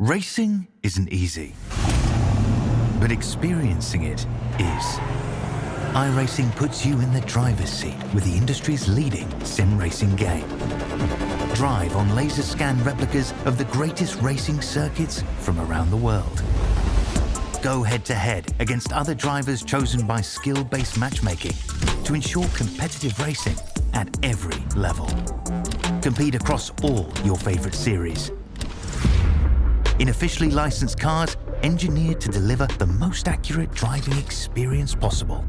Racing isn't easy, but experiencing it is. iRacing puts you in the driver's seat with the industry's leading sim racing game. Drive on laser scan replicas of the greatest racing circuits from around the world. Go head-to-head against other drivers chosen by skill-based matchmaking to ensure competitive racing at every level. Compete across all your favorite series. In officially licensed cars, engineered to deliver the most accurate driving experience possible.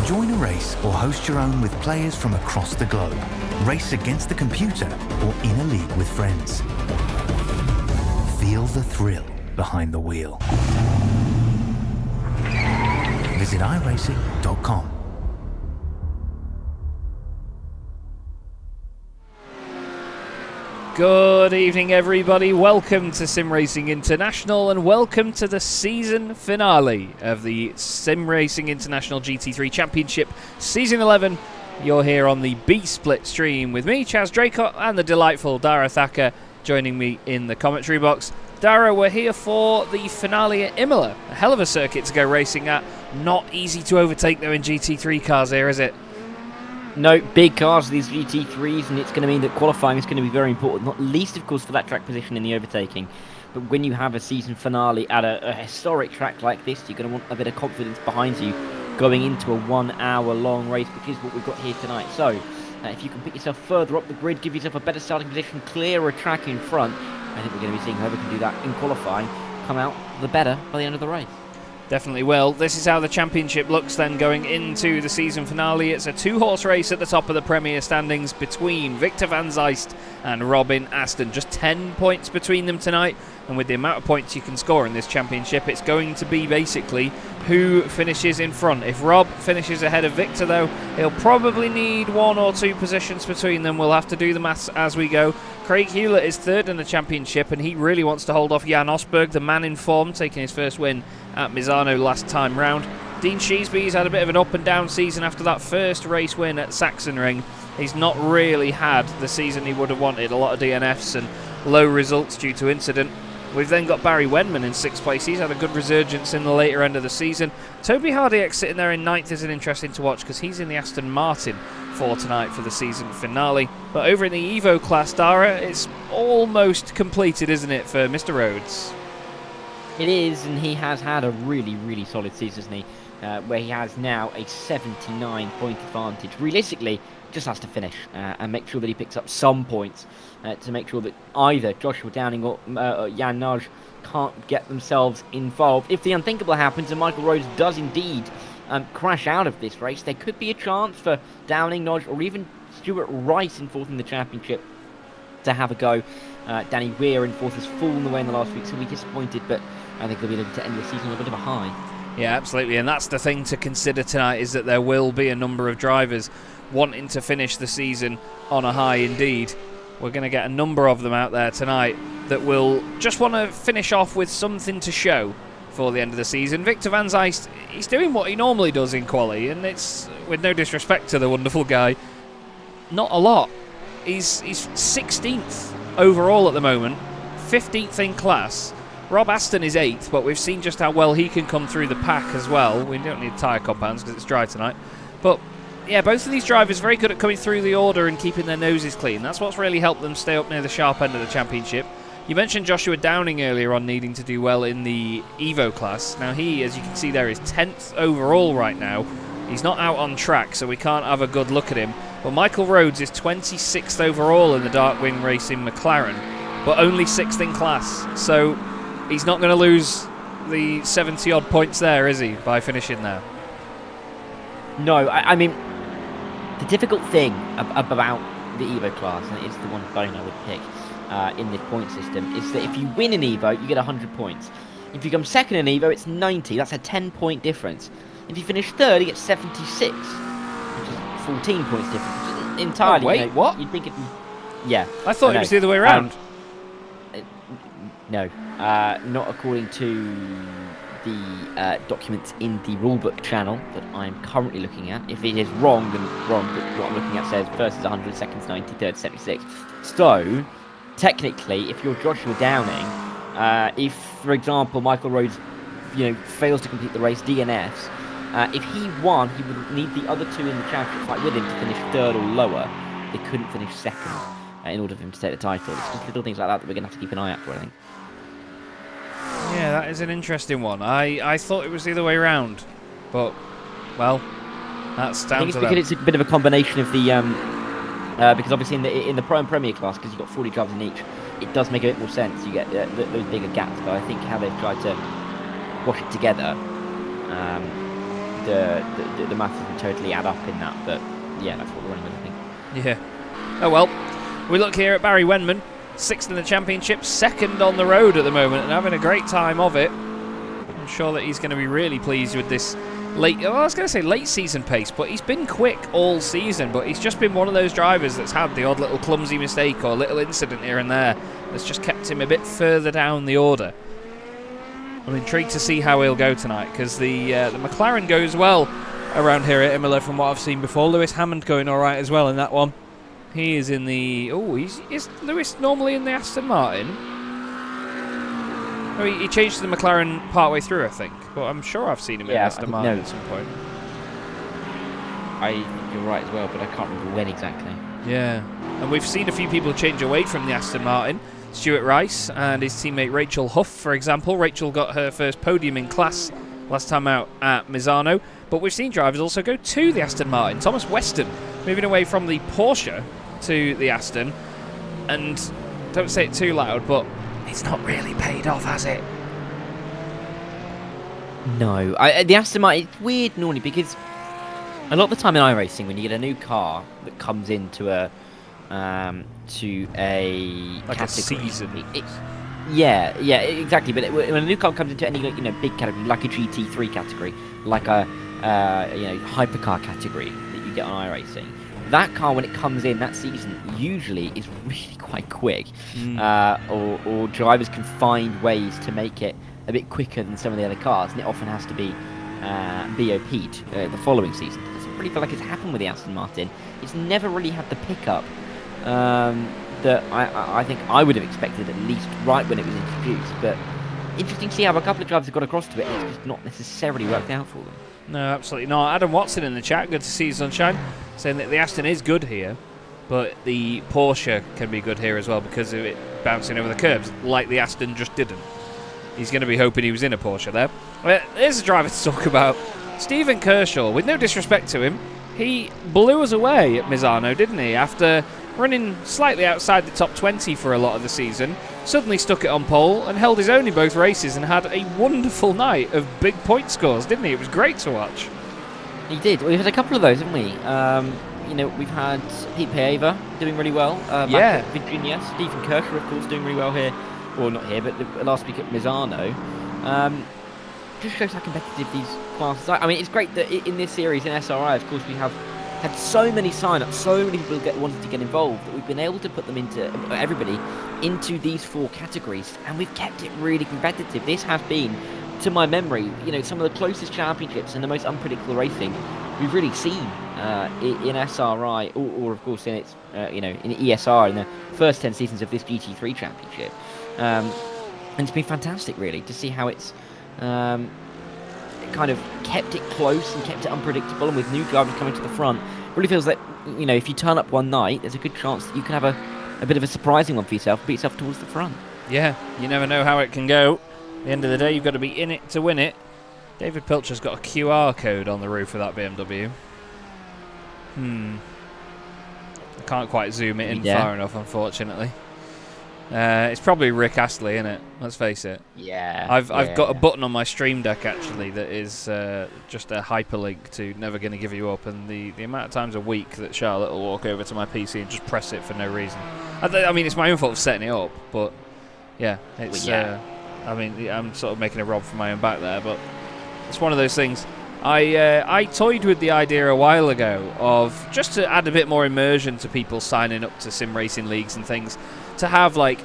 Join a race or host your own with players from across the globe. Race against the computer or in a league with friends. Feel the thrill behind the wheel. Visit iRacing.com. Good evening, everybody. Welcome to SimRacing International and welcome to the season finale of the SimRacing International GT3 Championship Season 11. You're here on the B-Split stream with me, Chaz Draycott, and the delightful Dara Thacker joining me in the commentary box. Dara, we're here for the finale at Imola. A hell of a circuit to go racing at. Not easy to overtake, though, in GT3 cars here, is it? No, big cars, these GT3s, and it's going to mean that qualifying is going to be very important, not least, of course, for that track position in the overtaking. But when you have a season finale at a historic track like this, you're going to want a bit of confidence behind you going into a 1 hour long race, which is what we've got here tonight. So, if you can put yourself further up the grid, give yourself a better starting position, clear a track in front, I think we're going to be seeing whoever can do that in qualifying come out the better by the end of the race. Definitely will. This is how the championship looks then going into the season finale. It's a two-horse race at the top of the Premier standings between Victor Van Zyst and Robin Aston. Just 10 points between them tonight, and with the amount of points you can score in this championship, it's going to be basically who finishes in front. If Rob finishes ahead of Victor, though, he'll probably need 1 or 2 positions between them. We'll have to do the maths as we go. Craig Hewlett is third in the championship, and he really wants to hold off Jan Osberg, the man in form, taking his first win at Misano last time round. Dean Sheesby's had a bit of an up and down season after that first race win at Sachsenring. He's not really had the season he would have wanted. A lot of DNFs and low results due to incident. We've then got Barry Wenman in 6th place. He's had a good resurgence in the later end of the season. Toby Hardiek sitting there in 9th is an interesting to watch because he's in the Aston Martin for tonight for the season finale. But over in the Evo class, Dara, it's almost completed, isn't it, for Mr. Rhodes? It is, and he has had a really, really solid season, hasn't he? Where he has now a 79-point advantage. Realistically, just has to finish and make sure that he picks up some points to make sure that either Joshua Downing or Jan Naj can't get themselves involved. If the unthinkable happens and Michael Rhodes does indeed crash out of this race, there could be a chance for Downing, Naj, or even Stuart Rice in 4th in the championship to have a go. Danny Weir in 4th has fallen away in the last week, so we're disappointed, but I think they'll be able to end the season on a bit of a high. Yeah, absolutely, and that's the thing to consider tonight, is that there will be a number of drivers wanting to finish the season on a high indeed. We're going to get a number of them out there tonight that will just want to finish off with something to show for the end of the season. Victor Van Zyst, he's doing what he normally does in quali, and it's, with no disrespect to the wonderful guy, not a lot. He's 16th overall at the moment, 15th in class. Rob Aston is 8th, but we've seen just how well he can come through the pack as well. We don't need tyre compounds because it's dry tonight. But yeah, both of these drivers very good at coming through the order and keeping their noses clean. That's what's really helped them stay up near the sharp end of the championship. You mentioned Joshua Downing earlier on needing to do well in the Evo class. Now he, as you can see there, is 10th overall right now. He's not out on track, so we can't have a good look at him. But Michael Rhodes is 26th overall in the Darkwing Racing McLaren, but only 6th in class. So he's not going to lose the 70-odd points there, is he, by finishing there? No, I mean, the difficult thing about the Evo class, and it's the one bone I would pick in this point system, is that if you win an Evo, you get 100 points. If you come second in Evo, it's 90. That's a 10-point difference. If you finish third, you get 76, which is 14 points difference. Which is entirely. Oh, wait, what? You'd think it'd be, yeah. I thought it was the other way around. No, not according to the documents in the rulebook channel that I'm currently looking at. If it is wrong, then wrong, but what I'm looking at says first is 100, seconds 90, third 76. So, technically, if you're Joshua Downing, if, for example, Michael Rhodes, fails to complete the race, DNFs, if he won, he would need the other two in the championship fight with him to finish third or lower. They couldn't finish second in order for him to take the title. It's just little things like that we're going to have to keep an eye out for, I think. Yeah, that is an interesting one. I thought it was the other way around, but, well, that's down to them. Because it's a bit of a combination of the, because obviously in the Pro and Premier class, because you've got 40 drivers in each, it does make a bit more sense. You get those bigger gaps, but I think how they've tried to wash it together, the math doesn't totally add up in that, but yeah, that's what we're running with, I think. Yeah. Oh well. We look here at Barry Wenman, 6th in the championship, 2nd on the road at the moment, and having a great time of it. I'm sure that he's going to be really pleased with this late season pace, but he's been quick all season, but he's just been one of those drivers that's had the odd little clumsy mistake or little incident here and there that's just kept him a bit further down the order. I'm intrigued to see how he'll go tonight, because the McLaren goes well around here at Imola from what I've seen before. Lewis Hammond going all right as well in that one. He is in the... is Lewis normally in the Aston Martin? Oh, he changed to the McLaren partway through, I think. But I'm sure I've seen him in Aston Martin at some point. I think you're right as well, but I can't remember when exactly. Yeah. And we've seen a few people change away from the Aston Martin. Stuart Rice and his teammate Rachel Huff, for example. Rachel got her first podium in class last time out at Misano. But we've seen drivers also go to the Aston Martin. Thomas Weston moving away from the Porsche to the Aston. And don't say it too loud, but it's not really paid off, has it? No. The Aston Martin, it's weird normally because a lot of the time in iRacing, when you get a new car that comes into a like category, a season. Yeah, exactly. But when a new car comes into any big category, like a GT3 category, like a hypercar category that you get on iRacing, that car when it comes in that season usually is really quite quick, or drivers can find ways to make it a bit quicker than some of the other cars, and it often has to be BOP'd the following season. It doesn't really feel like it's happened with the Aston Martin. It's never really had the pickup that I think I would have expected, at least right when it was introduced. But interesting to see how a couple of drivers have got across to it, and it's just not necessarily worked out for them. No, absolutely not. Adam Watson in the chat, good to see you, Sunshine, saying that the Aston is good here, but the Porsche can be good here as well because of it bouncing over the curbs, like the Aston just didn't. He's going to be hoping he was in a Porsche there. There's a driver to talk about. Stephen Kershaw, with no disrespect to him, he blew us away at Misano, didn't he? After running slightly outside the top 20 for a lot of the season, suddenly stuck it on pole and held his own in both races and had a wonderful night of big point scores, didn't he? It was great to watch. He did. We've had a couple of those, haven't we? We've had Pete Paeva doing really well back at Virginia. Stephen Kershaw, of course, doing really well here. Well, not here, but last week at Misano. Just shows how competitive these classes are. I mean, it's great that in this series, in SRI, of course, we have had so many sign-ups, so many people wanted to get involved, that we've been able to put them everybody into these 4 categories, and we've kept it really competitive. This has been, to my memory, some of the closest championships and the most unpredictable racing we've really seen in SRI, or of course in its, in ESR in the first 10 seasons of this GT3 Championship. And it's been fantastic, really, to see how it's kind of kept it close and kept it unpredictable, and with new drivers coming to the front, it really feels that if you turn up one night, there's a good chance that you can have a bit of a surprising one for yourself, put yourself towards the front. Yeah, you never know how it can go. At the end of the day, you've got to be in it to win it. David Pilcher's got a QR code on the roof of that BMW. I can't quite zoom it in far enough, unfortunately. It's probably Rick Astley, isn't it? Let's face it. Yeah. I've got a button on my Stream Deck actually that is just a hyperlink to Never Gonna Give You Up, and the amount of times a week that Charlotte will walk over to my PC and just press it for no reason. I mean, it's my own fault for setting it up, but yeah, it's. I'm sort of making a rob for my own back there, but it's one of those things. I toyed with the idea a while ago of just to add a bit more immersion to people signing up to sim racing leagues and things, to have like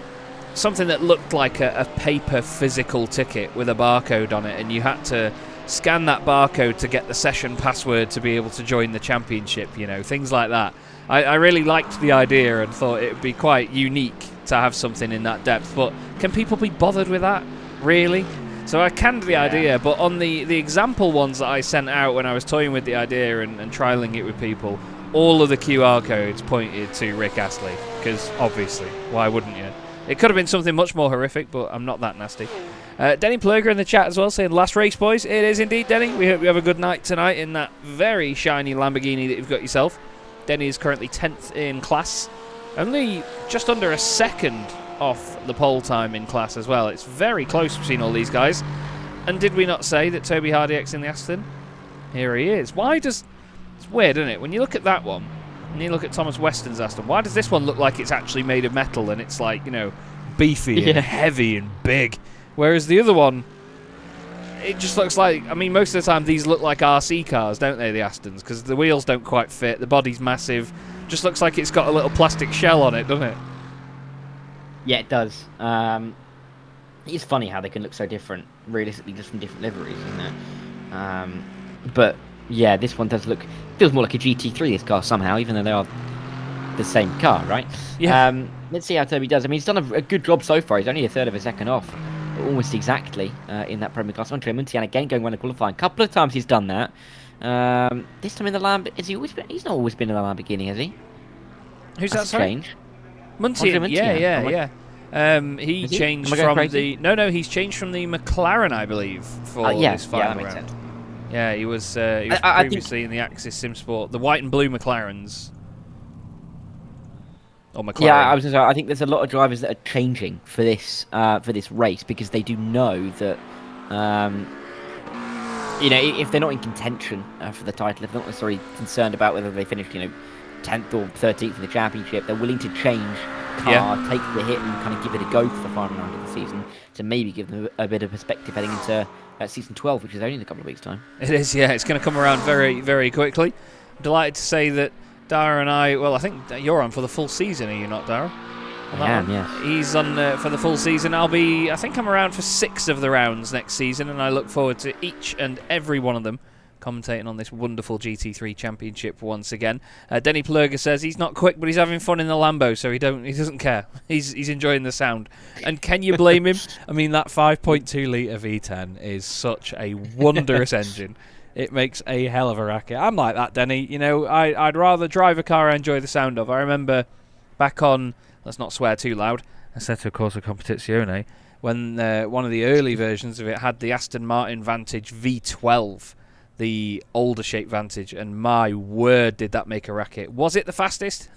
something that looked like a paper physical ticket with a barcode on it, and you had to scan that barcode to get the session password to be able to join the championship, you know, things like that. I really liked the idea and thought it would be quite unique to have something in that depth, but can people be bothered with that, really? So I canned the idea, but on the example ones that I sent out when I was toying with the idea and trialling it with people, all of the QR codes pointed to Rick Astley, because obviously, why wouldn't you? It could have been something much more horrific, but I'm not that nasty. Denny Plurger in the chat as well, saying, last race, boys. It is indeed, Denny. We hope you have a good night tonight in that very shiny Lamborghini that you've got yourself. Denny is currently 10th in class, only just under a second off the pole time in class as well. It's very close between all these guys. And did we not say that Toby Hardiek's in the Aston? Here he is. Why does... It's weird, isn't it? When you look at that one, and you look at Thomas Weston's Aston, why does this one look like it's actually made of metal and it's like, you know, beefy and heavy and big? Whereas the other one, it just looks like... I mean, most of the time these look like RC cars, don't they, the Astons? Because the wheels don't quite fit, the body's massive. Just looks like it's got a little plastic shell on it, doesn't it? Yeah, it does. It's funny how they can look so different, realistically, just from different liveries, isn't it? But yeah, this one does look... Feels more like a GT3, this car, somehow, even though they are the same car, right? Yeah. Let's see how Toby does. I mean, he's done a good job so far. He's only a third of a second off, almost exactly, in that Premier Class 1 tournament. And again, going around the qualifying. A couple of times he's done that. This time in the Lamborghini... Has he always been... He's not always been in the Lamborghini, has he? Who's That's that, sorry? strange. Muntian, yeah. He changed from the... No, he's changed from the McLaren, I believe, for this final that makes round. sense. Yeah, he was previously in the Axis Simsport, the white and blue McLarens. Or McLaren. Yeah, I was going to say, I think there's a lot of drivers that are changing for this race because they do know that, you know, if they're not in contention for the title, if they're not necessarily concerned about whether they finish, you know, 10th or 13th in the championship, they're willing to change car, take the hit, and kind of give it a go for the final round of the season to maybe give them a bit of perspective heading into season 12, which is only in a couple of weeks' time. It is, yeah. It's going to come around very, very quickly. I'm delighted to say that Dara and I... Well, I think you're on for the full season, are you not, Dara? I am, yes. He's on for the full season. I think I'm around for 6 of the rounds next season, and I look forward to each and every one of them commentating on this wonderful GT3 Championship once again. Denny Plurger says he's not quick, but he's having fun in the Lambo, so he doesn't care. He's enjoying the sound. And can you blame him? I mean, that 5.2 litre V10 is such a wondrous engine. It makes a hell of a racket. I'm like that, Denny. You know, I'd rather drive a car I enjoy the sound of. I remember back on, let's not swear too loud, Assetto Corsa Competizione, when one of the early versions of it had the Aston Martin Vantage V12, the older shape Vantage, and my word, did that make a racket. Was it the fastest?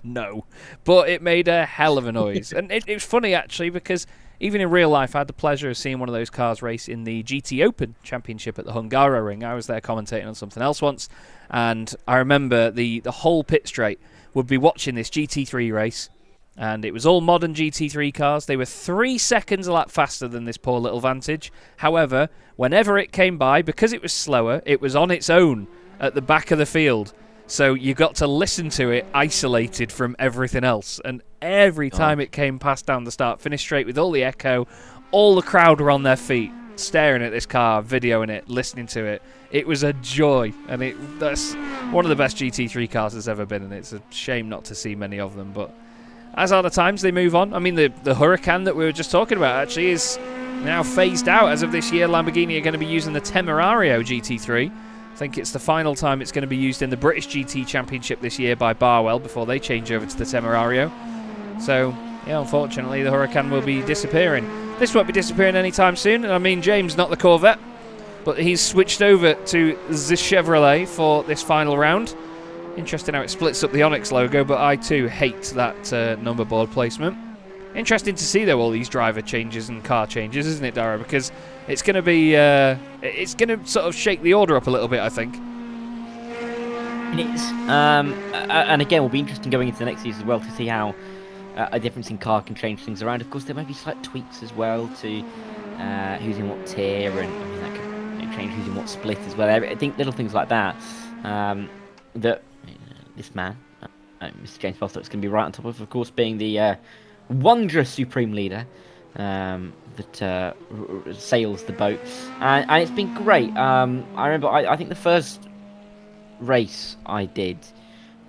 No. But it made a hell of a noise. And it was funny, actually, because even in real life, I had the pleasure of seeing one of those cars race in the GT Open Championship at the Hungaroring. I was there commentating on something else once, and I remember the whole pit straight would be watching this GT3 race, and it was all modern GT3 cars. They were 3 seconds a lap faster than this poor little Vantage. However, whenever it came by, because it was slower, it was on its own at the back of the field. So you got to listen to it isolated from everything else. And every time it came past down the start-finish straight with all the echo, all the crowd were on their feet, staring at this car, videoing it, listening to it. It was a joy. And that's one of the best GT3 cars there's ever been. And it's a shame not to see many of them. But as are the times, they move on. I mean, the Huracan that we were just talking about actually is now phased out. As of this year, Lamborghini are going to be using the Temerario GT3. I think it's the final time it's going to be used in the British GT Championship this year by Barwell before they change over to the Temerario. So, yeah, unfortunately, the Huracan will be disappearing. This won't be disappearing anytime soon. I mean, James, not the Corvette, but he's switched over to the Chevrolet for this final round. Interesting how it splits up the Onyx logo, but I too hate that number board placement. Interesting to see, though, all these driver changes and car changes, isn't it, Dara? Because it's going to be, it's going to sort of shake the order up a little bit, I think. It is. And again, will be interesting going into the next season as well to see how a difference in car can change things around. Of course, there may be slight tweaks as well to who's in what tier, and I mean, that could change who's in what split as well. I think little things like that, that this man, Mr. James Bostock's going to be right on top of course, being the wondrous Supreme Leader that sails the boat, and it's been great. I remember, I think the first race I did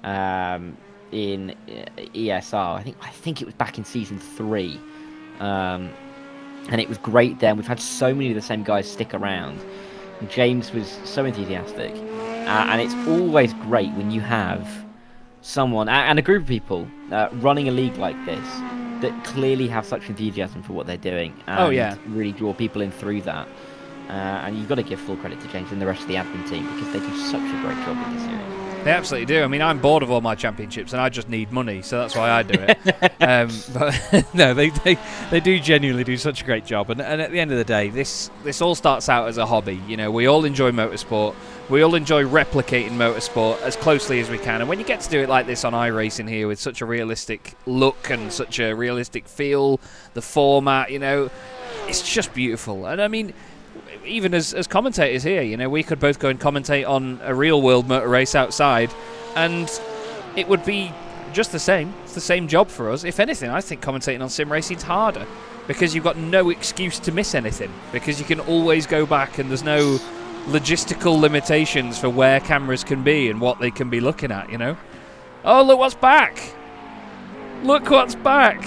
in ESR, I think it was back in season 3, and it was great then. We've had so many of the same guys stick around. And James was so enthusiastic, and it's always great when you have someone and a group of people running a league like this that clearly have such enthusiasm for what they're doing, and really draw people in through that. And you've got to give full credit to James and the rest of the admin team, because they do such a great job with this series. They absolutely do. I mean, I'm bored of all my championships, and I just need money, so that's why I do it. But no, they do genuinely do such a great job. And at the end of the day, this all starts out as a hobby. You know, we all enjoy motorsport. We all enjoy replicating motorsport as closely as we can. And when you get to do it like this on iRacing here, with such a realistic look and such a realistic feel, the format, you know, it's just beautiful. And I mean, even as commentators here, you know, we could both go and commentate on a real world motor race outside, and it would be just the same. It's the same job for us. If anything, I think commentating on sim racing's harder, because you've got no excuse to miss anything, because you can always go back and there's no logistical limitations for where cameras can be and what they can be looking at, you know. Oh, look what's back. Look what's back.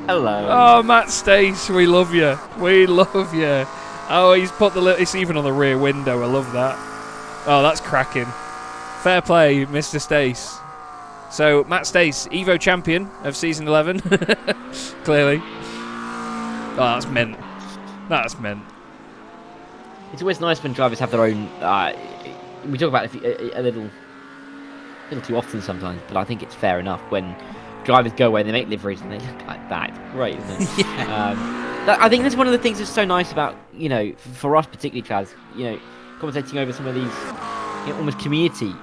Hello. Oh, Matt Stace, we love you. We love you. Oh, he's put it's even on the rear window. I love that. Oh, that's cracking. Fair play, Mr. Stace. So, Matt Stace, Evo champion of season 11. Clearly. Oh, that's mint. That's mint. It's always nice when drivers have their own... we talk about it a little too often sometimes, but I think it's fair enough when drivers go away and they make liveries and they look like that. It's great, isn't it? Yeah. I think that's one of the things that's so nice about, you know, for us particularly, Chaz, you know, commentating over some of these, you know, almost community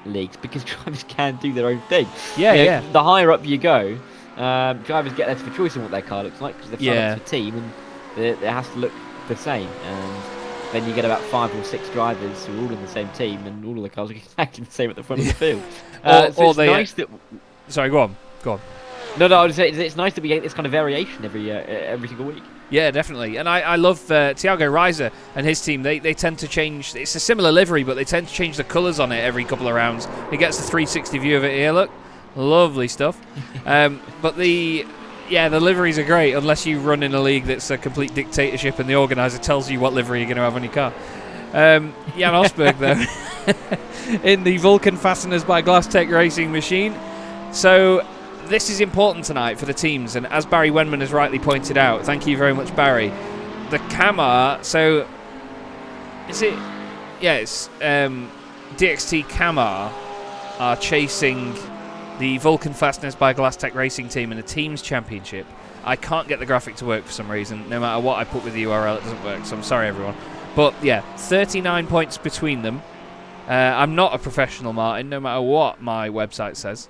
leagues, because drivers can do their own thing. Yeah, you know, the higher up you go, drivers get less of a choice in what their car looks like, because they've signed up to a team, and it has to look the same. And then you get about 5 or 6 drivers who are all in the same team, and all of the cars look exactly the same at the front of the field. Or they... Nice that... Sorry, go on. No, I would say it's nice that we get this kind of variation every single week. Yeah, definitely. And I love Thiago Reiser and his team. They tend to change. It's a similar livery, but they tend to change the colours on it every couple of rounds. He gets the 360 view of it here. Look, lovely stuff. But the liveries are great, unless you run in a league that's a complete dictatorship and the organiser tells you what livery you're going to have on your car. Jan Osberg, though, in the Vulcan Fasteners by Glasstech racing machine. So this is important tonight for the teams, and as Barry Wenman has rightly pointed out, thank you very much, Barry, the Camar, so is it, yeah, it's DXT Camar are chasing the Vulcan Fasteners by Glasstech racing team in the teams championship. I can't get the graphic to work for some reason. No matter what I put with the URL, it doesn't work, so I'm sorry everyone. But yeah, 39 points between them. I'm not a professional, Martin, no matter what my website says.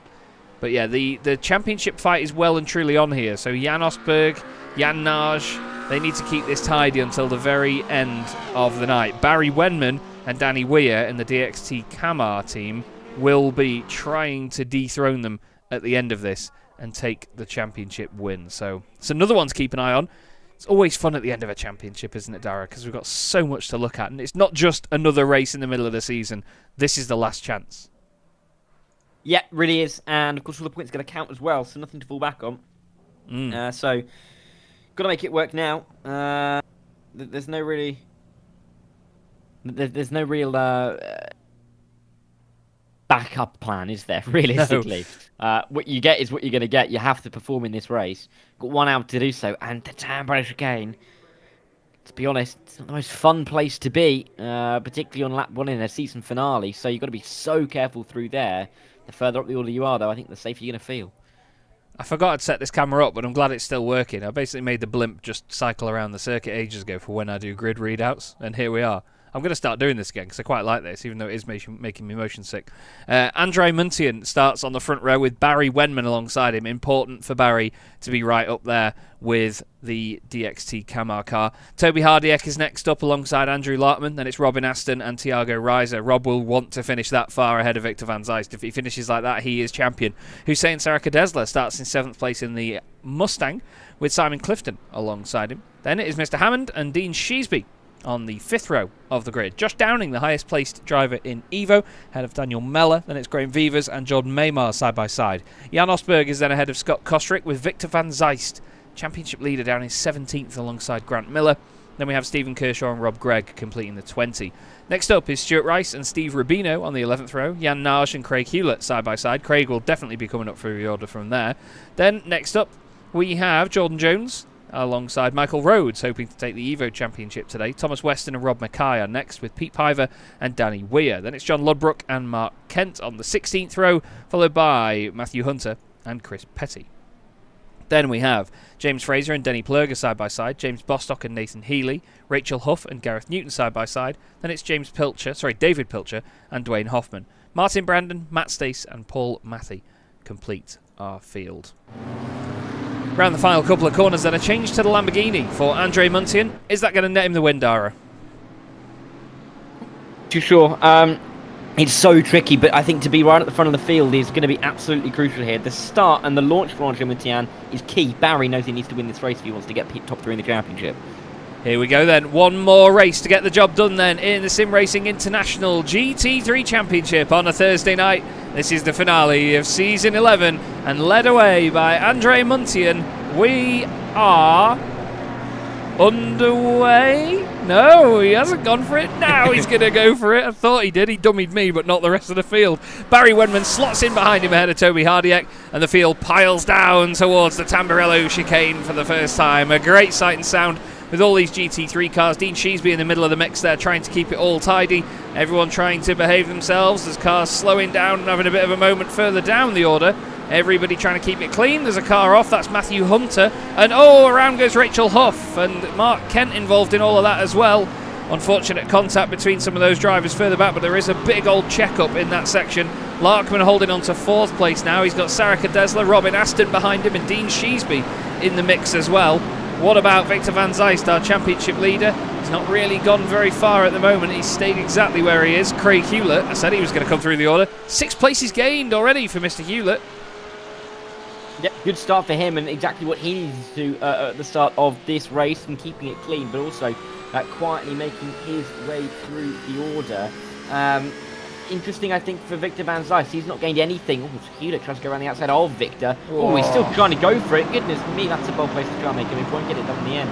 But yeah, the championship fight is well and truly on here. So Jan Osberg, Jan Naj, they need to keep this tidy until the very end of the night. Barry Wenman and Danny Weir in the DXT Camar team will be trying to dethrone them at the end of this and take the championship win. So it's another one to keep an eye on. It's always fun at the end of a championship, isn't it, Dara? Because we've got so much to look at. And it's not just another race in the middle of the season. This is the last chance. Yeah, really is. And, of course, all the points are going to count as well, so nothing to fall back on. So, got to make it work now. There's no really... There's no real backup plan, is there, realistically? No. What you get is what you're going to get. You have to perform in this race. Got 1 hour to do so, and the Tambridge again. To be honest, it's not the most fun place to be, particularly on lap 1 in a season finale, so you've got to be so careful through there. The further up the order you are, though, I think the safer you're going to feel. I forgot I'd set this camera up, but I'm glad it's still working. I basically made the blimp just cycle around the circuit ages ago for when I do grid readouts, and here we are. I'm going to start doing this again because I quite like this, even though it is making me motion sick. Andre Muntian starts on the front row with Barry Wenman alongside him. Important for Barry to be right up there with the DXT Camar car. Toby Hardiek is next up alongside Andrew Lartman. Then it's Robin Aston and Thiago Reiser. Rob will want to finish that far ahead of Victor van Zeist. If he finishes like that, he is champion. Hussein Sarakadesla starts in 7th place in the Mustang with Simon Clifton alongside him. Then it is Mr. Hammond and Dean Sheasby on the 5th row of the grid. Josh Downing, the highest placed driver in Evo, ahead of Daniel Meller. Then it's Graham Vivers and Jordan Maymar side by side. Jan Osberg is then ahead of Scott Kostrick with Victor van Zeist, championship leader, down in 17th alongside Grant Miller. Then we have Stephen Kershaw and Rob Gregg completing the 20. Next up is Stuart Rice and Steve Rubino on the 11th row. Jan Nage and Craig Hewlett side by side. Craig will definitely be coming up through the order from there. Then next up we have Jordan Jones alongside Michael Rhodes, hoping to take the Evo Championship today. Thomas Weston and Rob Mackay are next with Pete Piver and Danny Weir. Then it's John Ludbrook and Mark Kent on the 16th row, followed by Matthew Hunter and Chris Petty. Then we have James Fraser and Denny Plurger side by side, James Bostock and Nathan Healy, Rachel Huff and Gareth Newton side by side. Then it's David Pilcher and Dwayne Hoffman. Martin Brandon, Matt Stace and Paul Matthey complete our field. Round the final couple of corners, then a change to the Lamborghini for Andre Muntian. Is that going to net him the win, Dara? Too sure. It's so tricky, but I think to be right at the front of the field is going to be absolutely crucial here. The start and the launch for Andre Muntian is key. Barry knows he needs to win this race if he wants to get top 3 in the championship. Here we go then. One more race to get the job done then in the SimRacing International GT3 Championship on a Thursday night. This is the finale of Season 11, and led away by Andre Muntian, we are underway. No, he hasn't gone for it. Now he's going to go for it. I thought he did. He dummied me, but not the rest of the field. Barry Wenman slots in behind him ahead of Toby Hardiak, and the field piles down towards the Tamburello chicane for the first time. A great sight and sound with all these GT3 cars. Dean Sheasby in the middle of the mix there, trying to keep it all tidy. Everyone trying to behave themselves as cars slowing down and having a bit of a moment further down the order. Everybody trying to keep it clean. There's a car off. That's Matthew Hunter. And around goes Rachel Huff. And Mark Kent involved in all of that as well. Unfortunate contact between some of those drivers further back, but there is a big old check-up in that section. Larkman holding on to 4th place now. He's got Sarika Desler, Robin Aston behind him, and Dean Sheasby in the mix as well. What about Victor van Zeist, our championship leader? He's not really gone very far at the moment. He's stayed exactly where he is. Craig Hewlett, I said he was going to come through the order. 6 places gained already for Mr. Hewlett. Yep, good start for him, and exactly what he needs to do at the start of this race, and keeping it clean, but also quietly making his way through the order. Interesting, I think, for Victor van Zeist. He's not gained anything. Hewlett tries to go around the outside of Victor. He's still trying to go for it. Goodness me, that's a bold place to try and make him. He won't get it done in the end.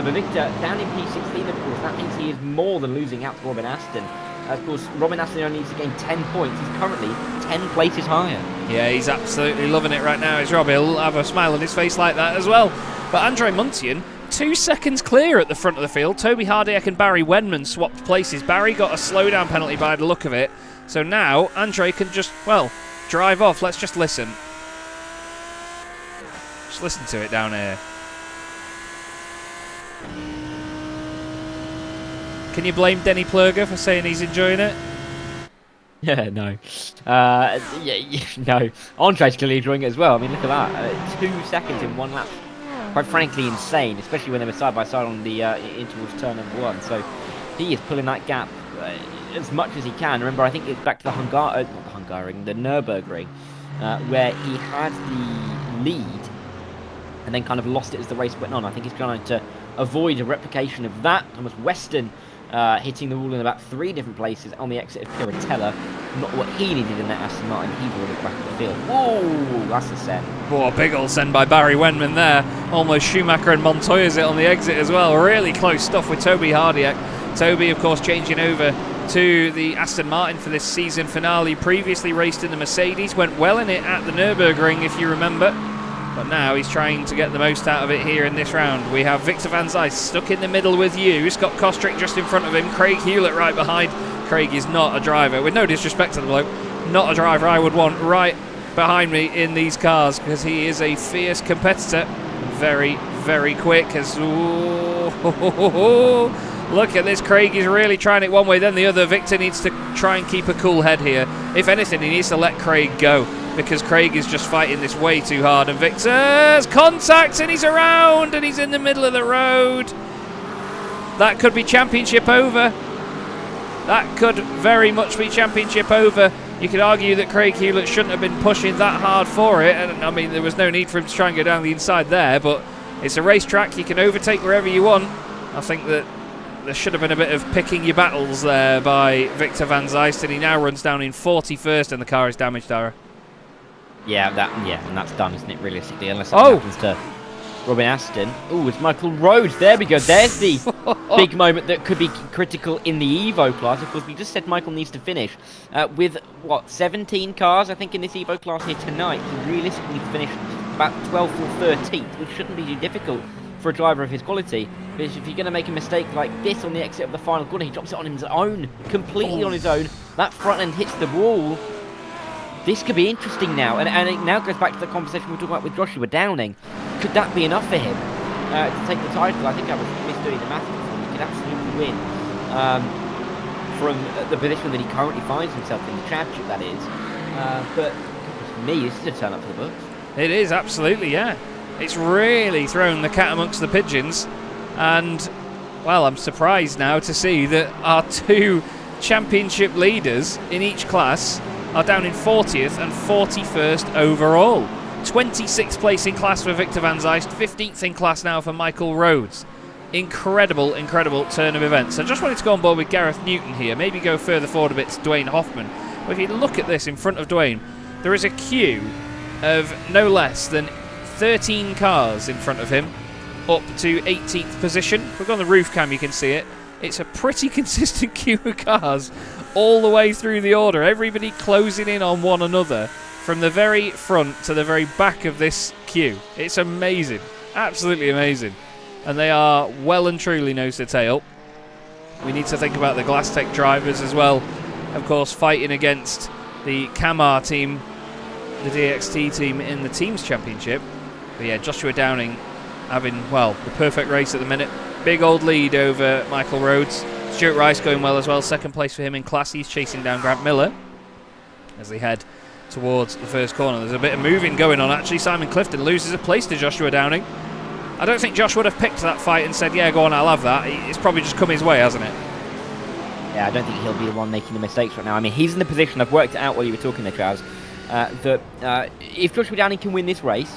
But Victor, down in P16, of course, that means he is more than losing out to Robin Aston. Of course, Robin Aston only needs to gain 10 points. He's currently 10 places higher. Yeah, he's absolutely loving it right now. Is Rob. He'll have a smile on his face like that as well. But Andre Muntian, 2 seconds clear at the front of the field. Toby Hardiak and Barry Wenman swapped places. Barry got a slowdown penalty by the look of it. So now Andre can just, drive off. Let's just listen. Just listen to it down here. Can you blame Denny Plurger for saying he's enjoying it? Yeah, no. No. Andre's clearly enjoying it as well. I mean, look at that. 2 seconds in 1 lap. Quite frankly, insane, especially when they were side by side on the in towards turn number 1. So he is pulling that gap as much as he can. Remember, I think it's back to the the Nürburgring, where he had the lead and then kind of lost it as the race went on. I think he's trying to avoid a replication of that. Thomas Weston hitting the wall in about 3 different places on the exit of Piratella. Not what he needed in that Aston Martin. He brought it back to the field. Whoa, that's a send. A big old send by Barry Wenman there. Almost Schumacher and Montoya's it on the exit as well. Really close stuff with Toby Hardiak. Toby, of course, changing over to the Aston Martin for this season finale. Previously raced in the Mercedes. Went well in it at the Nürburgring, if you remember. But now he's trying to get the most out of it here in this round. We have Victor van Zeist stuck in the middle with you. Scott Kostrick just in front of him. Craig Hewlett right behind. Craig is not a driver, with no disrespect to the bloke, not a driver I would want right behind me in these cars, because he is a fierce competitor. Very, very quick. Look at this. Craig is really trying it one way, then the other. Victor needs to try and keep a cool head here. If anything, he needs to let Craig go, because Craig is just fighting this way too hard. And Victor's contact, and he's around, and he's in the middle of the road. That could be championship over. That could very much be championship over. You could argue that Craig Hewlett shouldn't have been pushing that hard for it, and I mean there was no need for him to try and go down the inside there, but it's a racetrack, you can overtake wherever you want. I think that there should have been a bit of picking your battles there by Victor van Zijst, and he now runs down in 41st and the car is damaged, Dara. Yeah, and that's done, isn't it, realistically, unless something happens to Robin Aston. Oh, it's Michael Rhodes. There we go. There's the big moment that could be critical in the Evo class. Of course, we just said Michael needs to finish with, 17 cars, I think, in this Evo class here tonight. He realistically needs to finish about 12th or 13th, which shouldn't be too difficult for a driver of his quality. Because if you're going to make a mistake like this on the exit of the final corner, he drops it on his own, completely on his own. That front end hits the wall. This could be interesting now, and it now goes back to the conversation we were talking about with Joshua Downing. Could that be enough for him to take the title? I think I was misdoing the math before. He could absolutely win from the position that he currently finds himself in, the championship, that is. But for me, this is a turn up for the books. It is, absolutely, yeah. It's really thrown the cat amongst the pigeons, and, well, I'm surprised now to see that our two championship leaders in each class are down in 40th and 41st overall. 26th place in class for Victor van Zijst, 15th in class now for Michael Rhodes. Incredible, incredible turn of events. I just wanted to go on board with Gareth Newton here, maybe go further forward a bit to Dwayne Hoffman. But if you look at this in front of Dwayne, there is a queue of no less than 13 cars in front of him, up to 18th position. If we go on the roof cam, you can see it. It's a pretty consistent queue of cars all the way through the order. Everybody closing in on one another from the very front to the very back of this queue. It's amazing. Absolutely amazing. And they are well and truly nose to tail. We need to think about the Glasstec drivers as well. Of course, fighting against the Kamar team, the DXT team in the Teams Championship. But yeah, Joshua Downing having, well, the perfect race at the minute. Big old lead over Michael Rhodes. Stuart Rice going well as well. Second place for him in class. He's chasing down Grant Miller as they head towards the first corner. There's a bit of moving going on, actually. Simon Clifton loses a place to Joshua Downing. I don't think Josh would have picked that fight and said, yeah, go on, I'll have that. It's probably just come his way, hasn't it? Yeah, I don't think he'll be the one making the mistakes right now. I mean, he's in the position, I've worked it out while you were talking there, Charles, that if Joshua Downing can win this race,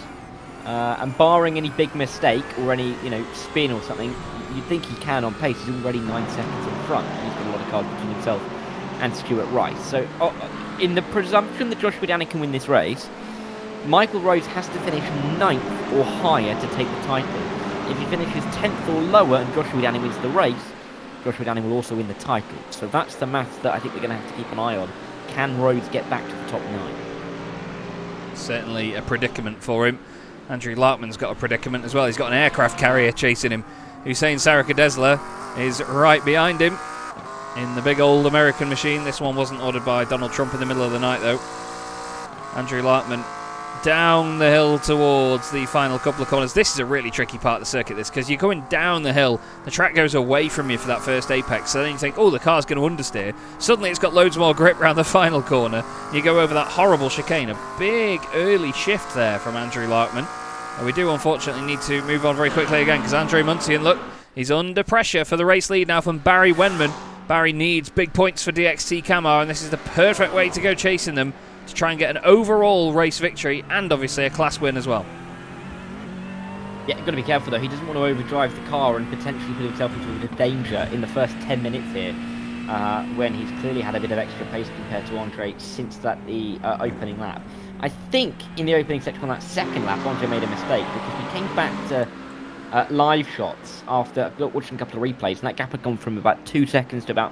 and barring any big mistake or any, spin or something, you'd think he can on pace. He's already 9 seconds in front. He's got a lot of cars between himself and Stuart Rice. So, in the presumption that Joshua Downing can win this race, Michael Rhodes has to finish 9th or higher to take the title. If he finishes 10th or lower and Joshua Downing wins the race, Joshua Downing will also win the title. So that's the maths that I think we're going to have to keep an eye on. Can Rhodes get back to the top 9? Certainly a predicament for him. Andrew Larkman's got a predicament as well. He's got an aircraft carrier chasing him. Hussein Sarakadesla is right behind him in the big old American machine. This one wasn't ordered by Donald Trump in the middle of the night, though. Andrew Larkman down the hill towards the final couple of corners. This is a really tricky part of the circuit, this, because you're going down the hill, the track goes away from you for that first apex, so then you think, oh, the car's going to understeer. Suddenly it's got loads more grip around the final corner. You go over that horrible chicane. A big early shift there from Andrew Larkman. And we do unfortunately need to move on very quickly again, because Andre Muntian, look, he's under pressure for the race lead now from Barry Wenman. Barry needs big points for DXT Kamar, and this is the perfect way to go chasing them, to try and get an overall race victory and obviously a class win as well. Yeah, you've got to be careful though. He doesn't want to overdrive the car and potentially put himself into a bit of danger in the first 10 minutes here, when he's clearly had a bit of extra pace compared to Andre since the opening lap. I think in the opening section on that second lap, Andre made a mistake because we came back to live shots after watching a couple of replays, and that gap had gone from about 2 seconds to about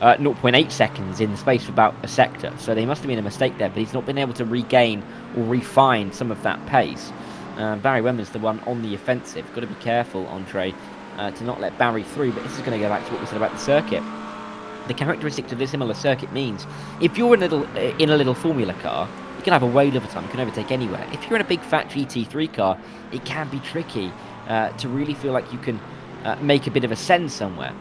0.8 seconds in the space of about a sector. So there must have been a mistake there, but he's not been able to regain or refine some of that pace. Barry Wemmer's the one on the offensive. Got to be careful, Andre, to not let Barry through, but this is going to go back to what we said about the circuit. The characteristics of this Imola circuit means if you're in a little Formula car, you can have a whale of a time, you can overtake anywhere. If you're in a big fat GT3 car, it can be tricky to really feel like you can make a bit of a send somewhere.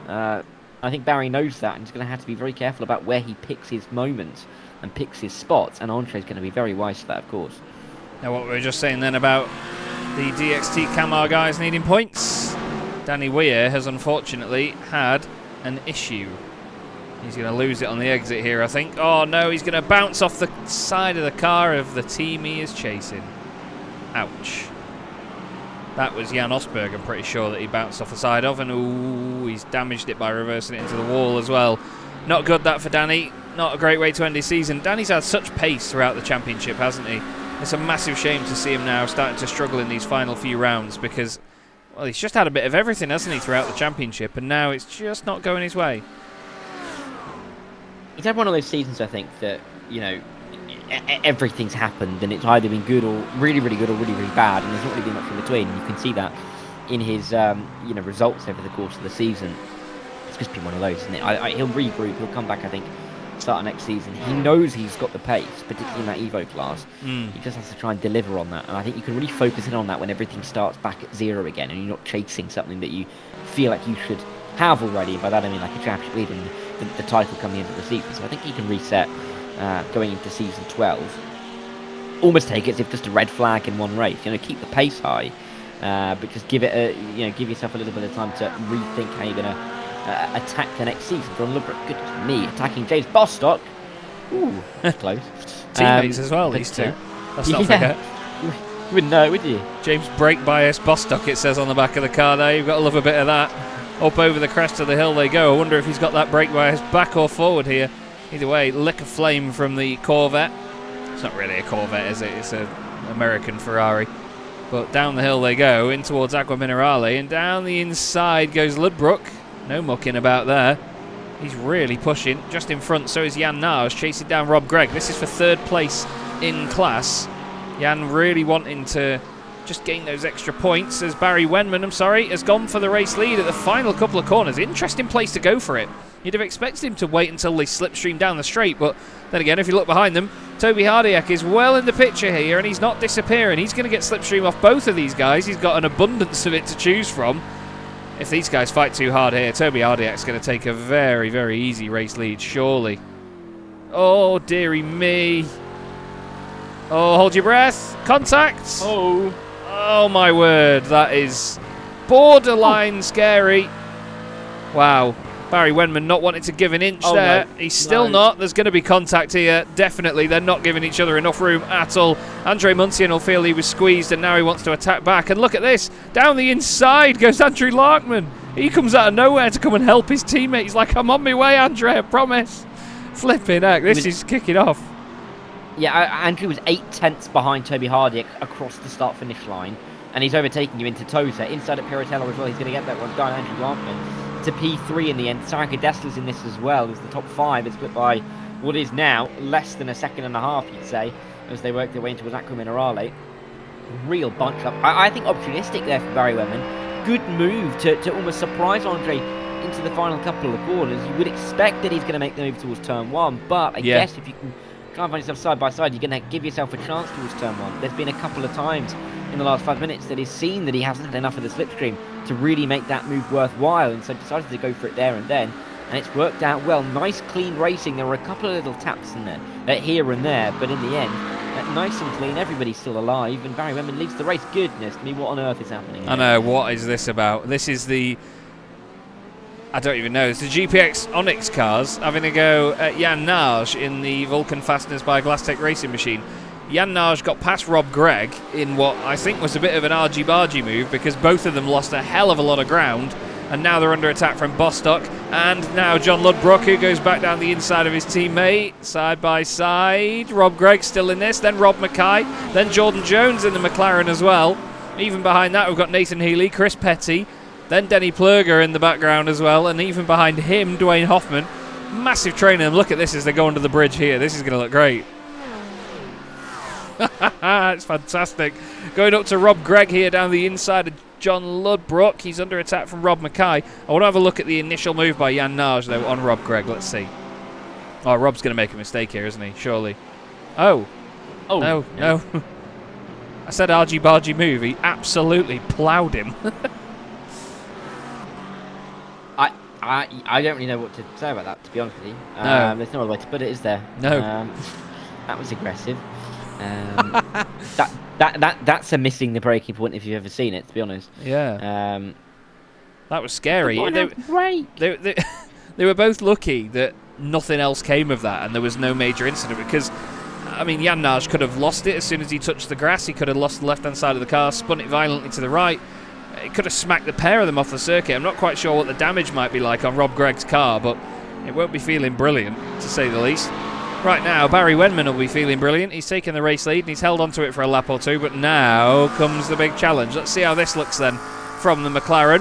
I think Barry knows that, and he's going to have to be very careful about where he picks his moments and picks his spots, and Andre's going to be very wise to that, of course. Now what we were just saying then about the DXT Kamar guys needing points. Danny Weir has unfortunately had an issue. He's going to lose it on the exit here, I think. Oh, no, he's going to bounce off the side of the car of the team he is chasing. Ouch. That was Jan Osberg, I'm pretty sure, that he bounced off the side of. And, ooh, he's damaged it by reversing it into the wall as well. Not good, that, for Danny. Not a great way to end his season. Danny's had such pace throughout the championship, hasn't he? It's a massive shame to see him now starting to struggle in these final few rounds because, well, he's just had a bit of everything, hasn't he, throughout the championship, and now it's just not going his way. He's had one of those seasons, I think, that, you know, everything's happened and it's either been good or really, really good or really, really bad, and there's not really been much in between. You can see that in his, you know, results over the course of the season. It's just been one of those, isn't it? He'll regroup, he'll come back, I think, start of next season. He knows he's got the pace, particularly in that Evo class. He just has to try and deliver on that, and I think you can really focus in on that when everything starts back at zero again and you're not chasing something that you feel like you should have already. By that I mean like a championship lead and the title coming into the season. So I think he can reset going into season 12. Almost take it as if just a red flag in one race. You know, keep the pace high, but just give it a, you know, give yourself a little bit of time to rethink how you're going to attack the next season. John Ludbrook, goodness me, attacking James Bostock. Ooh, that's close. Teammates as well, these two. Let's not forget. You wouldn't know it, would you? James Brake Bias Bostock, it says on the back of the car there. You've got to love a bit of that. Up over the crest of the hill they go. I wonder if he's got that brake bias back or forward here. Either way, lick of flame from the Corvette. It's not really a Corvette, is it? It's an American Ferrari. But down the hill they go, in towards Acqua Minerale, and down the inside goes Ludbrook. No mucking about there. He's really pushing. Just in front, so is Jan Nars, chasing down Rob Gregg. This is for third place in class. Jan really wanting to just gain those extra points as Barry Wenman, has gone for the race lead at the final couple of corners. Interesting place to go for it. You'd have expected him to wait until they slipstream down the straight, but then again, if you look behind them, Toby Hardiak is well in the picture here, and he's not disappearing. He's going to get slipstream off both of these guys. He's got an abundance of it to choose from. If these guys fight too hard here, Toby Hardiak's going to take a very, very easy race lead, surely. Oh, dearie me. Oh, hold your breath. Contact. Oh, my word. That is borderline scary. Wow. Barry Wenman not wanting to give an inch there. No, he's still not. There's going to be contact here. Definitely. They're not giving each other enough room at all. Andre Muncian will feel he was squeezed and now he wants to attack back. And look at this. Down the inside goes Andrew Larkman. He comes out of nowhere to come and help his teammate. He's like, I'm on my way, Andre, I promise. Flipping heck. This is kicking off. Yeah, Andrew was 8/10 behind Toby Hardiak across the start-finish line. And he's overtaking you into Tosa. Inside at Piratella as well. He's going to get that one down, Andrew Larkman, to P3 in the end. Sarika Dessler's in this as well, as the top 5 is split by what is now less than a second and a half, you'd say, as they work their way into Acqua Minerale. Real bunch up. I think opportunistic there for Barry Wenman. Good move to almost surprise Andre into the final couple of corners. You would expect that he's going to make the move towards turn 1, but I guess if you can try and find yourself side by side, you're going to give yourself a chance towards turn 1. There's been a couple of times in the last 5 minutes that he's seen that he hasn't had enough of the slipstream to really make that move worthwhile, and so decided to go for it there and then, and it's worked out well. Nice clean racing. There were a couple of little taps in there, here and there, but in the end, nice and clean. Everybody's still alive, and Barry Wenman leads the race. Goodness me, what on earth is happening here? I know, what is this about? This is the, I don't even know, it's the GPX Onyx cars having a go at Jan Nage in the Vulcan Fasteners by Glasstec racing machine. Jan Nage got past Rob Gregg in what I think was a bit of an argy-bargy move, because both of them lost a hell of a lot of ground, and now they're under attack from Bostock, and now John Ludbrook, who goes back down the inside of his teammate, side by side. Rob Gregg still in this, then Rob Mackay, then Jordan Jones in the McLaren as well. Even behind that we've got Nathan Healy, Chris Petty, then Denny Plurger in the background as well, and even behind him Dwayne Hoffman. Massive training, and look at this as they go under the bridge here. This is going to look great. It's fantastic. Going up to Rob Gregg here down the inside of John Ludbrook. He's under attack from Rob Mackay. I want to have a look at the initial move by Jan Nage though on Rob Gregg. Let's see. Oh, Rob's going to make a mistake here, isn't he? Surely. Oh. No. I said argy-bargy move. He absolutely ploughed him. I don't really know what to say about that, to be honest with you. No. There's no other way to put it, is there? No. That was aggressive. That's a missing the breaking point if you've ever seen it, to be honest. Yeah. That was scary. They were both lucky that nothing else came of that and there was no major incident, because I mean, Jan Nage could have lost it as soon as he touched the grass. He could have lost the left-hand side of the car, spun it violently to the right. It could have smacked the pair of them off the circuit. I'm not quite sure what the damage might be like on Rob Gregg's car, but it won't be feeling brilliant, to say the least. Right now, Barry Wenman will be feeling brilliant. He's taken the race lead and he's held onto it for a lap or two, but now comes the big challenge. Let's see how this looks then from the McLaren.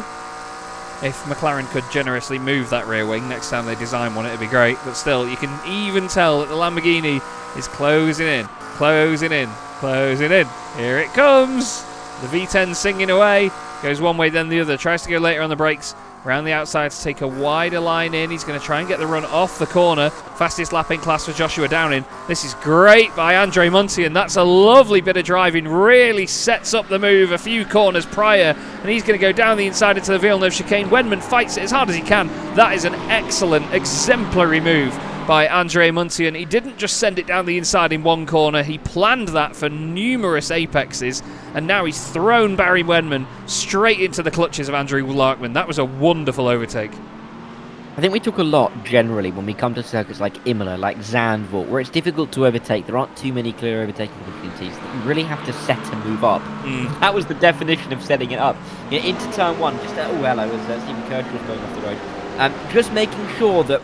If McLaren could generously move that rear wing next time they design one, it'd be great. But still, you can even tell that the Lamborghini is closing in, closing in, closing in. Here it comes. The V10 singing away. Goes one way, then the other. Tries to go later on the brakes. Round the outside to take a wider line in. He's going to try and get the run off the corner. Fastest lap in class for Joshua Downing. This is great by Andre Muntian. That's a lovely bit of driving. Really sets up the move a few corners prior. And he's going to go down the inside into the Villeneuve chicane. Wenman fights it as hard as he can. That is an excellent, exemplary move by Andre Muntian. He didn't just send it down the inside in one corner. He planned that for numerous apexes. And now he's thrown Barry Wenman straight into the clutches of Andrew Larkman. That was a wonderful overtake. I think we talk a lot generally when we come to circuits like Imola, like Zandvoort, where it's difficult to overtake. There aren't too many clear overtaking opportunities. You really have to set and move up. That was the definition of setting it up. You know, into turn one, just oh hello, as Stephen Kershaw was going off the road. Just making sure that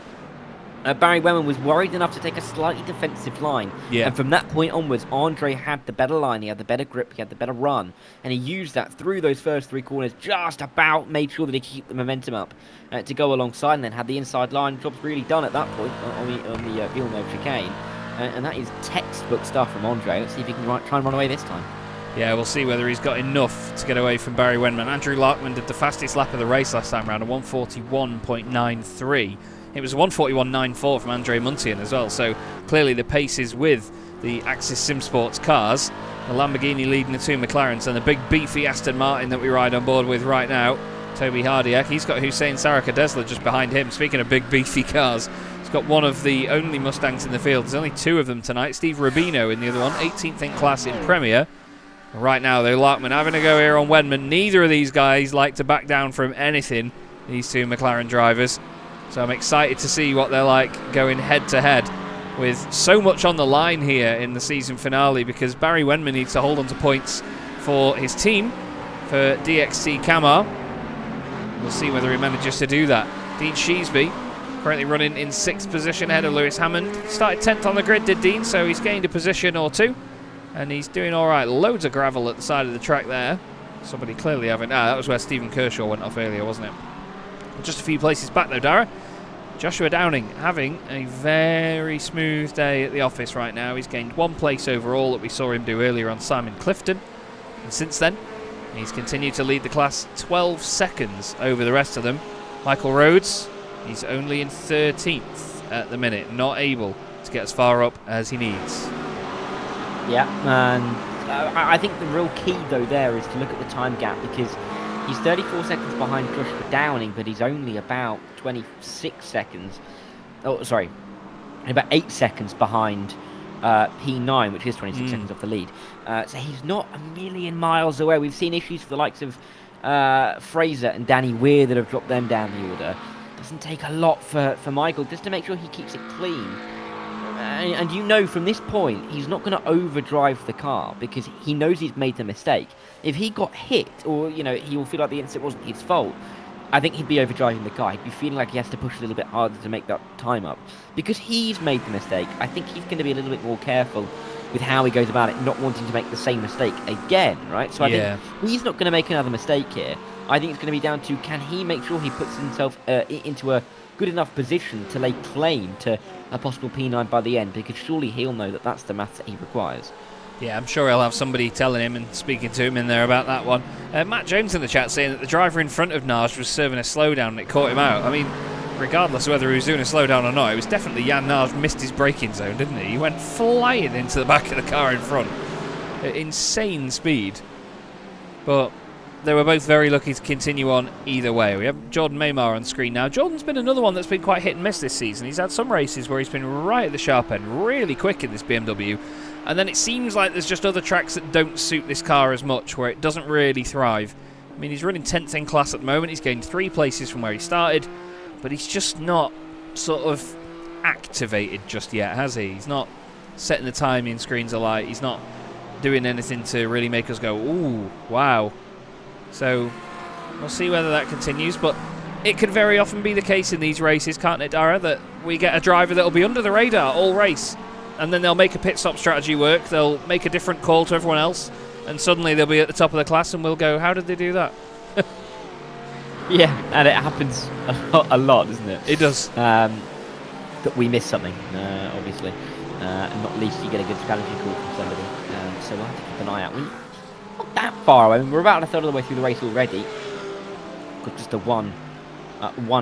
Barry Wenman was worried enough to take a slightly defensive line. Yeah. And from that point onwards, Andre had the better line, he had the better grip, he had the better run. And he used that through those first three corners, just about made sure that he could keep the momentum up to go alongside, and then had the inside line. Job's really done at that point on the Villeneuve chicane. And that is textbook stuff from Andre. Let's see if he can try and run away this time. Yeah, we'll see whether he's got enough to get away from Barry Wenman. Andrew Larkman did the fastest lap of the race last time round, a 1:41.93. It was a 1:41.94 from Andre Muntian as well, so clearly the pace is with the Axis Sim Sports cars. The Lamborghini leading the two McLarens, and the big beefy Aston Martin that we ride on board with right now, Toby Hardiak. He's got Hussein Saraka-Desla just behind him. Speaking of big beefy cars, he's got one of the only Mustangs in the field. There's only two of them tonight. Steve Rubino in the other one, 18th in class in Premier. Right now, though, Larkman having a go here on Wenman. Neither of these guys like to back down from anything, these two McLaren drivers. So I'm excited to see what they're like going head-to-head with so much on the line here in the season finale, because Barry Wenman needs to hold on to points for his team, for DXT Camar. We'll see whether he manages to do that. Dean Sheesby currently running in 6th position ahead of Lewis Hammond. Started 10th on the grid, did Dean, so he's gained a position or two. And he's doing all right. Loads of gravel at the side of the track there. Somebody clearly having... that was where Stephen Kershaw went off earlier, wasn't it? Just a few places back though, Dara. Joshua Downing having a very smooth day at the office right now. He's gained 1 place overall that we saw him do earlier on Simon Clifton. And since then, he's continued to lead the class 12 seconds over the rest of them. Michael Rhodes, he's only in 13th at the minute, not able to get as far up as he needs. Yeah, and I think the real key though there is to look at the time gap, because he's 34 seconds behind Joshua Downing, but he's only about 26 seconds. Oh, sorry, about 8 seconds behind P9, which is 26 seconds off the lead. So he's not a million miles away. We've seen issues for the likes of Fraser and Danny Weir that have dropped them down the order. Doesn't take a lot for Michael just to make sure he keeps it clean. And you know from this point, he's not going to overdrive the car because he knows he's made the mistake. If he got hit, or, you know, he will feel like the incident wasn't his fault, I think he'd be overdriving the car. He'd be feeling like he has to push a little bit harder to make that time up. Because he's made the mistake, I think he's going to be a little bit more careful with how he goes about it, not wanting to make the same mistake again, right? So I think he's not going to make another mistake here. I think it's going to be down to, can he make sure he puts himself into a good enough position to lay claim to a possible P9 by the end, because surely he'll know that that's the maths that he requires. Yeah, I'm sure he'll have somebody telling him and speaking to him in there about that one. Matt Jones in the chat saying that the driver in front of Nage was serving a slowdown and it caught him out. I mean, regardless of whether he was doing a slowdown or not, it was definitely Jan Nage missed his braking zone, didn't he? He went flying into the back of the car in front at insane speed. But they were both very lucky to continue on either way. We have Jordan Maymar on screen now. Jordan's been another one that's been quite hit and miss this season. He's had some races where he's been right at the sharp end, really quick in this BMW. And then it seems like there's just other tracks that don't suit this car as much, where it doesn't really thrive. I mean, he's running 10th in class at the moment. He's gained 3 places from where he started, but he's just not sort of activated just yet, has he? He's not setting the timing screens alight. He's not doing anything to really make us go, ooh, wow. So we'll see whether that continues, but it could very often be the case in these races, can't it, Dara, that we get a driver that'll be under the radar all race, and then they'll make a pit stop strategy work, they'll make a different call to everyone else, and suddenly they'll be at the top of the class, and we'll go, how did they do that? Yeah, and it happens a lot, doesn't it? It does. That we miss something, obviously. And not least you get a good strategy call from somebody. So we'll have to keep an eye out. We're not that far away. I mean, we're about a third of the way through the race already. Got just a 1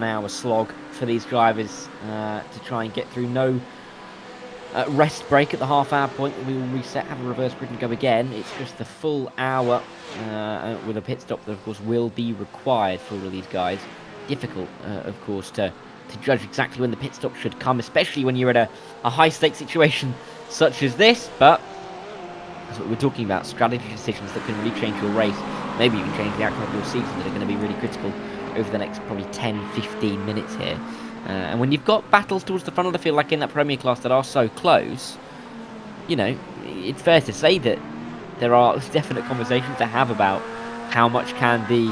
hour slog for these drivers to try and get through. No rest break at the half-hour point. We will reset, have a reverse grid and go again. It's just the full hour with a pit stop that, of course, will be required for all of these guys. Difficult, of course, to judge exactly when the pit stop should come, especially when you're at a high-stakes situation such as this. But that's what we're talking about, strategy decisions that can really change your race, maybe even change the outcome of your season, that are going to be really critical over the next probably 10-15 minutes here. And when you've got battles towards the front of the field, like in that Premier class, that are so close, you know, it's fair to say that there are definite conversations to have about how much can the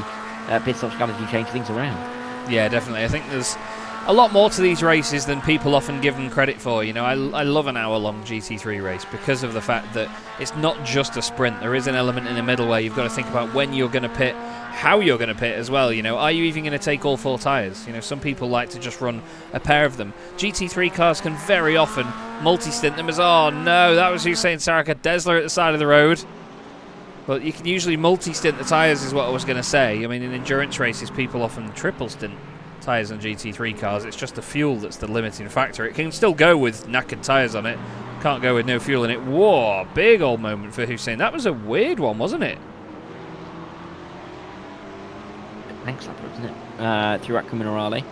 pit stop strategy change things around. Yeah, definitely. I think there's a lot more to these races than people often give them credit for. You know, I love an hour-long GT3 race because of the fact that it's not just a sprint. There is an element in the middle where you've got to think about when you're going to pit, how you're going to pit as well. You know, are you even going to take all 4 tyres? You know, some people like to just run a pair of them. GT3 cars can very often multi-stint them as, oh no, that was Hussein Saraka Desler at the side of the road. But you can usually multi-stint the tyres is what I was going to say. I mean, in endurance races, people often triple-stint tyres on GT3 cars. It's just the fuel that's the limiting factor. It can still go with knackered tyres on it. Can't go with no fuel in it. Whoa, big old moment for Hussein. That was a weird one, wasn't it? Thanks, Lapper, isn't it? Through Acqua Minerale.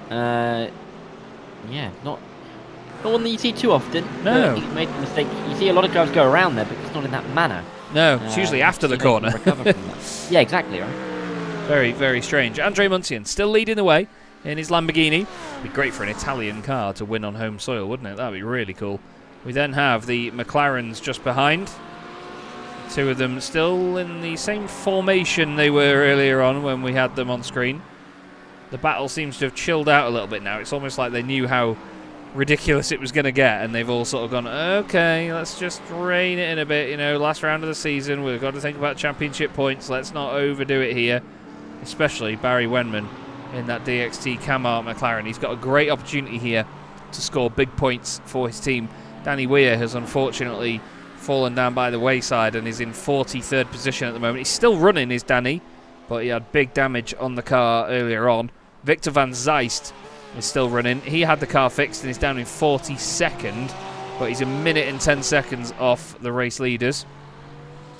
Yeah, not one that you see too often. No. He's made the mistake. You see a lot of drivers go around there, but it's not in that manner. No, it's usually after the corner. Yeah, exactly, right. Very, very strange. Andre Muntian still leading the way in his Lamborghini. Be great for an Italian car to win on home soil, wouldn't it? That'd be really cool. We then have the McLarens just behind. 2 of them still in the same formation they were earlier on when we had them on screen. The battle seems to have chilled out a little bit now. It's almost like they knew how ridiculous it was going to get, and they've all sort of gone, okay, let's just rein it in a bit. You know, last round of the season, we've got to think about championship points. Let's not overdo it here. Especially Barry Wenman in that DXT Camart McLaren. He's got a great opportunity here to score big points for his team. Danny Weir has unfortunately fallen down by the wayside and is in 43rd position at the moment. He's still running, is Danny, but he had big damage on the car earlier on. Victor van Zeist is still running. He had the car fixed and is down in 42nd, but he's a minute and 10 seconds off the race leaders.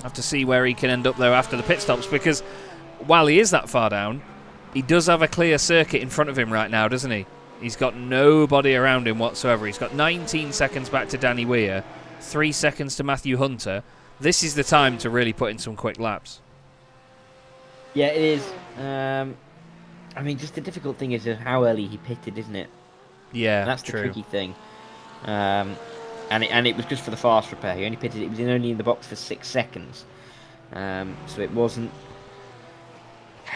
Have to see where he can end up though after the pit stops, because while he is that far down, he does have a clear circuit in front of him right now, doesn't he? He's got nobody around him whatsoever. He's got 19 seconds back to Danny Weir, 3 seconds to Matthew Hunter. This is the time to really put in some quick laps. Yeah, it is. I mean, just the difficult thing is how early he pitted, isn't it? Yeah, that's true. The tricky thing. And it was just for the fast repair. He only pitted. It was only in the box for 6 seconds. So it wasn't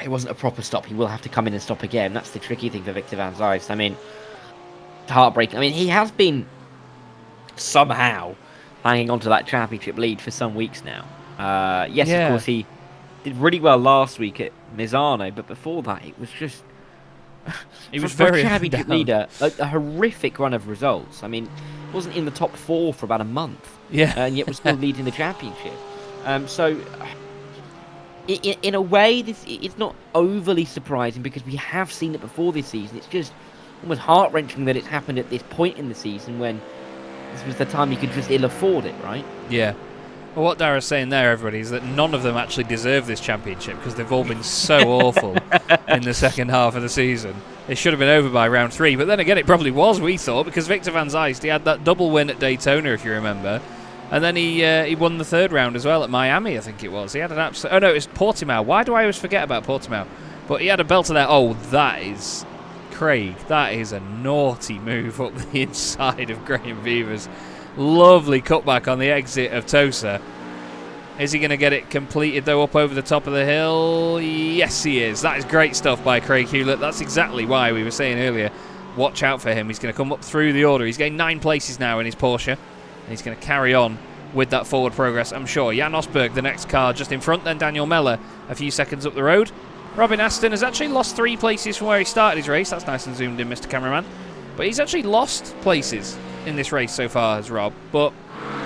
a proper stop. He will have to come in and stop again. That's the tricky thing for Victor van Zeist. I mean, heartbreaking. I mean, he has been somehow hanging on to that championship lead for some weeks now. Yes, yeah. Of course, he did really well last week at Misano, but before that, it was just... He was for very a championship leader, a horrific run of results. I mean, wasn't in the top 4 for about a month. Yeah. And yet was still leading the championship. So... In a way, it's not overly surprising because we have seen it before this season. It's just almost heart-wrenching that it's happened at this point in the season when this was the time you could just ill afford it, right? Yeah. Well, what Dara's saying there, everybody, is that none of them actually deserve this championship because they've all been so awful in the second half of the season. It should have been over by round 3, but then again, it probably was, we thought, because Victor van Zeist, he had that double win at Daytona, if you remember. And then he won the 3rd round as well at Miami, I think it was. He had an absolute... Oh, no, it was Portimao. Why do I always forget about Portimao? But he had a belter there. Oh, that is Craig. That is a naughty move up the inside of Graham Beavers. Lovely cutback on the exit of Tosa. Is he going to get it completed, though, up over the top of the hill? Yes, he is. That is great stuff by Craig Hewlett. That's exactly why we were saying earlier, watch out for him. He's going to come up through the order. He's gained 9 places now in his Porsche. And he's going to carry on with that forward progress, I'm sure. Jan Osberg, the next car, just in front. Then Daniel Mellor, a few seconds up the road. Robin Aston has actually lost 3 places from where he started his race. That's nice and zoomed in, Mr. Cameraman. But he's actually lost places in this race so far, has Rob. But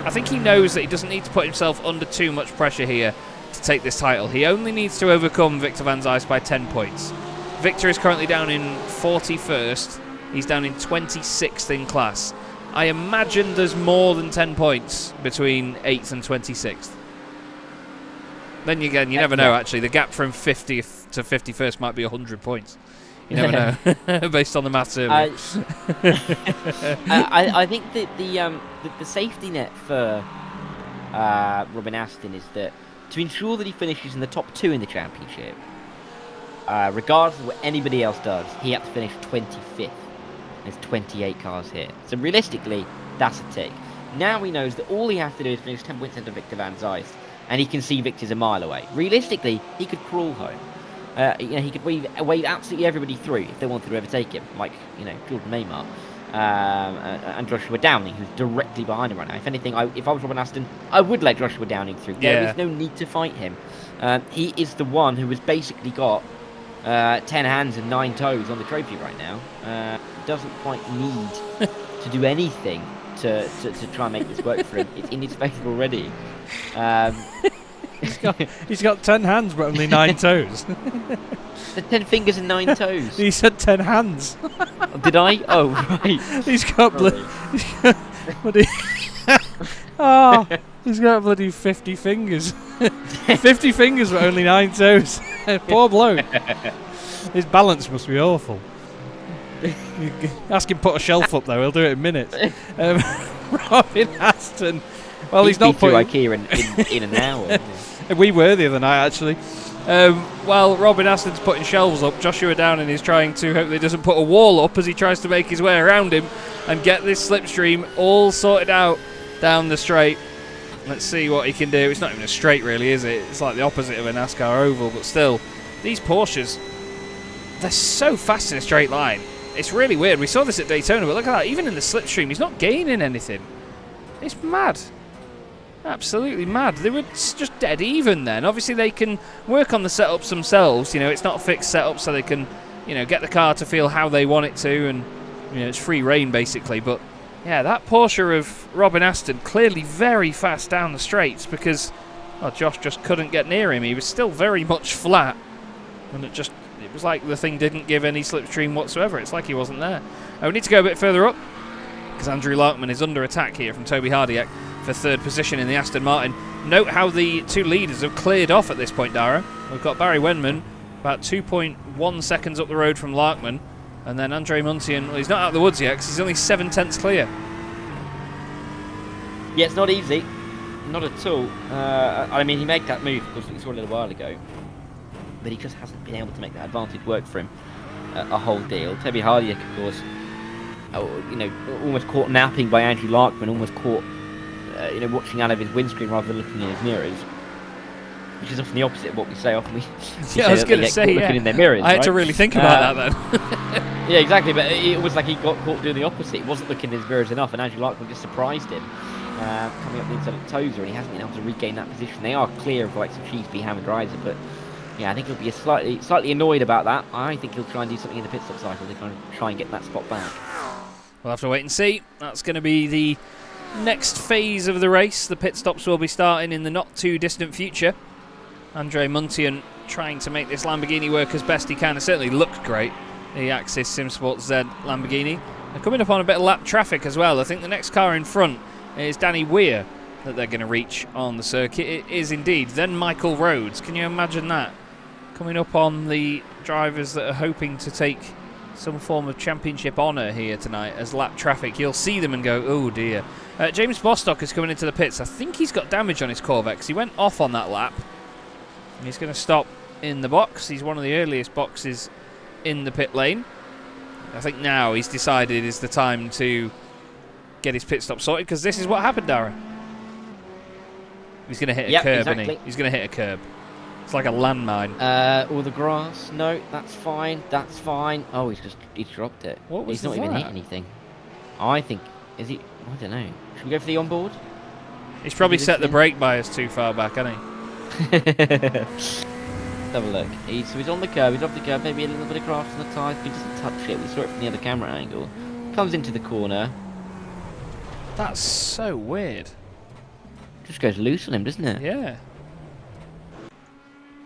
I think he knows that he doesn't need to put himself under too much pressure here to take this title. He only needs to overcome Victor Van Zijs by 10 points. Victor is currently down in 41st. He's down in 26th in class. I imagine there's more than 10 points between 8th and 26th. Then again, you never know, actually. The gap from 50th to 51st might be 100 points. You never know, based on the maths earlier. I think that the safety net for Robin Aston is that to ensure that he finishes in the top 2 in the championship, regardless of what anybody else does, he had to finish 25th. There's 28 cars here. So realistically, that's a tick. Now he knows that all he has to do is finish 10 points under Victor Van Zijs, and he can see Victor's a mile away. Realistically, he could crawl home. He could wave absolutely everybody through if they wanted to overtake him, like Jordan Maymar and Joshua Downing, who's directly behind him right now. If anything, if I was Robin Aston, I would let Joshua Downing through. There is no need to fight him. He is the one who has basically got 10 hands and 9 toes on the trophy right now. Doesn't quite need to do anything to try and make this work for him. It's in his favour already. He's got 10 hands but only 9 toes. The 10 fingers and 9 toes. He said 10 hands. Did I? Oh, right. He's got he's got bloody 50 fingers. 50 fingers but only 9 toes. Poor bloke. His balance must be awful. Ask him to put a shelf up though, he'll do it in minutes. Robin Aston. Well, he's not putting IKEA in an hour. We were the other night actually. While Robin Aston's putting shelves up, Joshua Downing is trying to hope he doesn't put a wall up as he tries to make his way around him and get this slipstream all sorted out down the straight. Let's see what he can do. It's not even a straight really, is it? It's like the opposite of a NASCAR oval, but still, these Porsches, they're so fast in a straight line. It's really weird. We saw this at Daytona, but look at that. Even in the slipstream, he's not gaining anything. It's mad. Absolutely mad. They were just dead even then. Obviously, they can work on the setups themselves. It's not a fixed setup, so they can, get the car to feel how they want it to, and it's free reign basically. But yeah, that Porsche of Robin Aston clearly very fast down the straights because Josh just couldn't get near him. He was still very much flat, and it was like the thing didn't give any slipstream whatsoever. It's like he wasn't there. We need to go a bit further up because Andrew Larkman is under attack here from Toby Hardiak for 3rd position in the Aston Martin. Note how the 2 leaders have cleared off at this point, Dara. We've got Barry Wenman about 2.1 seconds up the road from Larkman, and then Andre Muntian, well, he's not out of the woods yet because he's only 7 tenths clear. Yeah, it's not easy. Not at all. I mean, he made that move, of course, we saw a little while ago, but he just hasn't been able to make that advantage work for him a whole deal. Toby Hardiak, of course, almost caught napping by Andrew Larkman, almost caught watching out of his windscreen rather than looking in his mirrors, which is often the opposite of what we say. Often we I was going to say, looking in their mirrors. I had to really think about that then. Yeah, exactly. But it was like he got caught doing the opposite. He wasn't looking in his mirrors enough, and Andrew Larkman just surprised him coming up the inside of Tozer, and he hasn't been able to regain that position. They are clear of the likes of Cheeseby, Hammond, Riser, but yeah, I think he'll be slightly annoyed about that. I think he'll try and do something in the pit stop cycle to try and get that spot back. We'll have to wait and see. That's going to be the next phase of the race. The pit stops will be starting in the not too distant future. Andre Muntian trying to make this Lamborghini work as best he can. It certainly looked great, the Axis SimSport Z Lamborghini. They're coming up on a bit of lap traffic as well. I think the next car in front is Danny Weir that they're going to reach on the circuit. It is indeed. Then Michael Rhodes. Can you imagine that? Coming up on the drivers that are hoping to take some form of championship honour here tonight as lap traffic. You'll see them and go, oh dear. James Bostock is coming into the pits. I think he's got damage on his Corvette because he went off on that lap. And he's going to stop in the box. He's one of the earliest boxes in the pit lane. I think now he's decided is the time to get his pit stop sorted, because this is what happened, Dara. He's going to hit a curb, exactly. isn't he? He's going to hit a curb. It's like a landmine. Or the grass. No, that's fine. That's fine. Oh, he's dropped it. What was He's not even hit anything. I think, is he? I don't know. Should we go for the onboard? He's probably set the brake bias too far back, hasn't he? Let's have a look. He's on the curb. He's off the curb. Maybe a little bit of grass on the tyres. He doesn't touch it. We saw it from the other camera angle. Comes into the corner. That's so weird. Just goes loose on him, doesn't it? Yeah.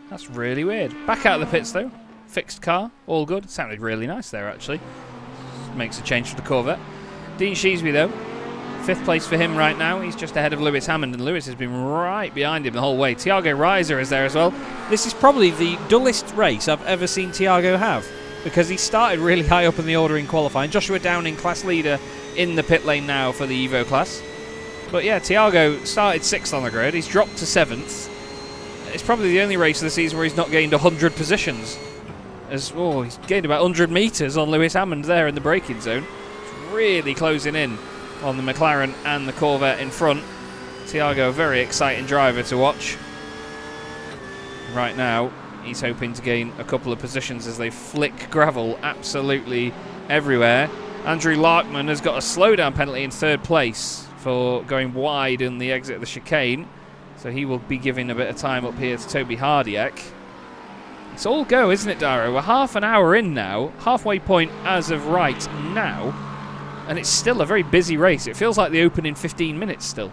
That's really weird. Back out of the pits though. Fixed car. All good. Sounded really nice there actually. Makes a change for the Corvette. Dean Sheesby though. 5th place for him right now. He's just ahead of Lewis Hammond, and Lewis has been right behind him the whole way. Thiago Reiser is there as well. This is probably the dullest race I've ever seen Thiago have, because he started really high up in the order in qualifying. Joshua Downing, class leader, in the pit lane now for the Evo class. But yeah, Thiago started 6th on the grid. He's dropped to 7th. It's probably the only race of the season where he's not gained 100 positions. He's gained about 100 metres on Lewis Hammond there in the braking zone. It's really closing in on the McLaren and the Corvette in front. Thiago, a very exciting driver to watch. Right now, he's hoping to gain a couple of positions as they flick gravel absolutely everywhere. Andrew Larkman has got a slowdown penalty in 3rd place for going wide in the exit of the chicane. So he will be giving a bit of time up here to Toby Hardiak. It's all go, isn't it, Dara? We're half an hour in now, halfway point as of right now, and it's still a very busy race. It feels like the opening 15 minutes still.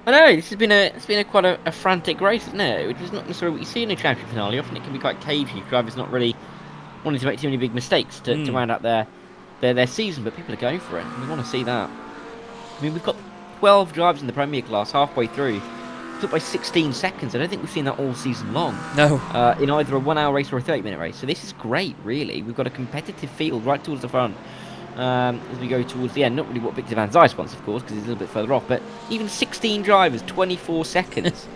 I know, this has been quite a frantic race, isn't it? Which is not necessarily what you see in a championship finale. Often it can be quite cagey. Drivers not really wanting to make too many big mistakes to round out their season, but people are going for it. We want to see that. I mean, we've got 12 drivers in the Premier class halfway through. Took by 16 seconds. I don't think we've seen that all season long. No. In either a 1 hour race or a 30-minute race. So this is great, really. We've got a competitive field right towards the front as we go towards the end. Not really what Victor Van Zijs wants, of course, because he's a little bit further off. But even 16 drivers, 24 seconds.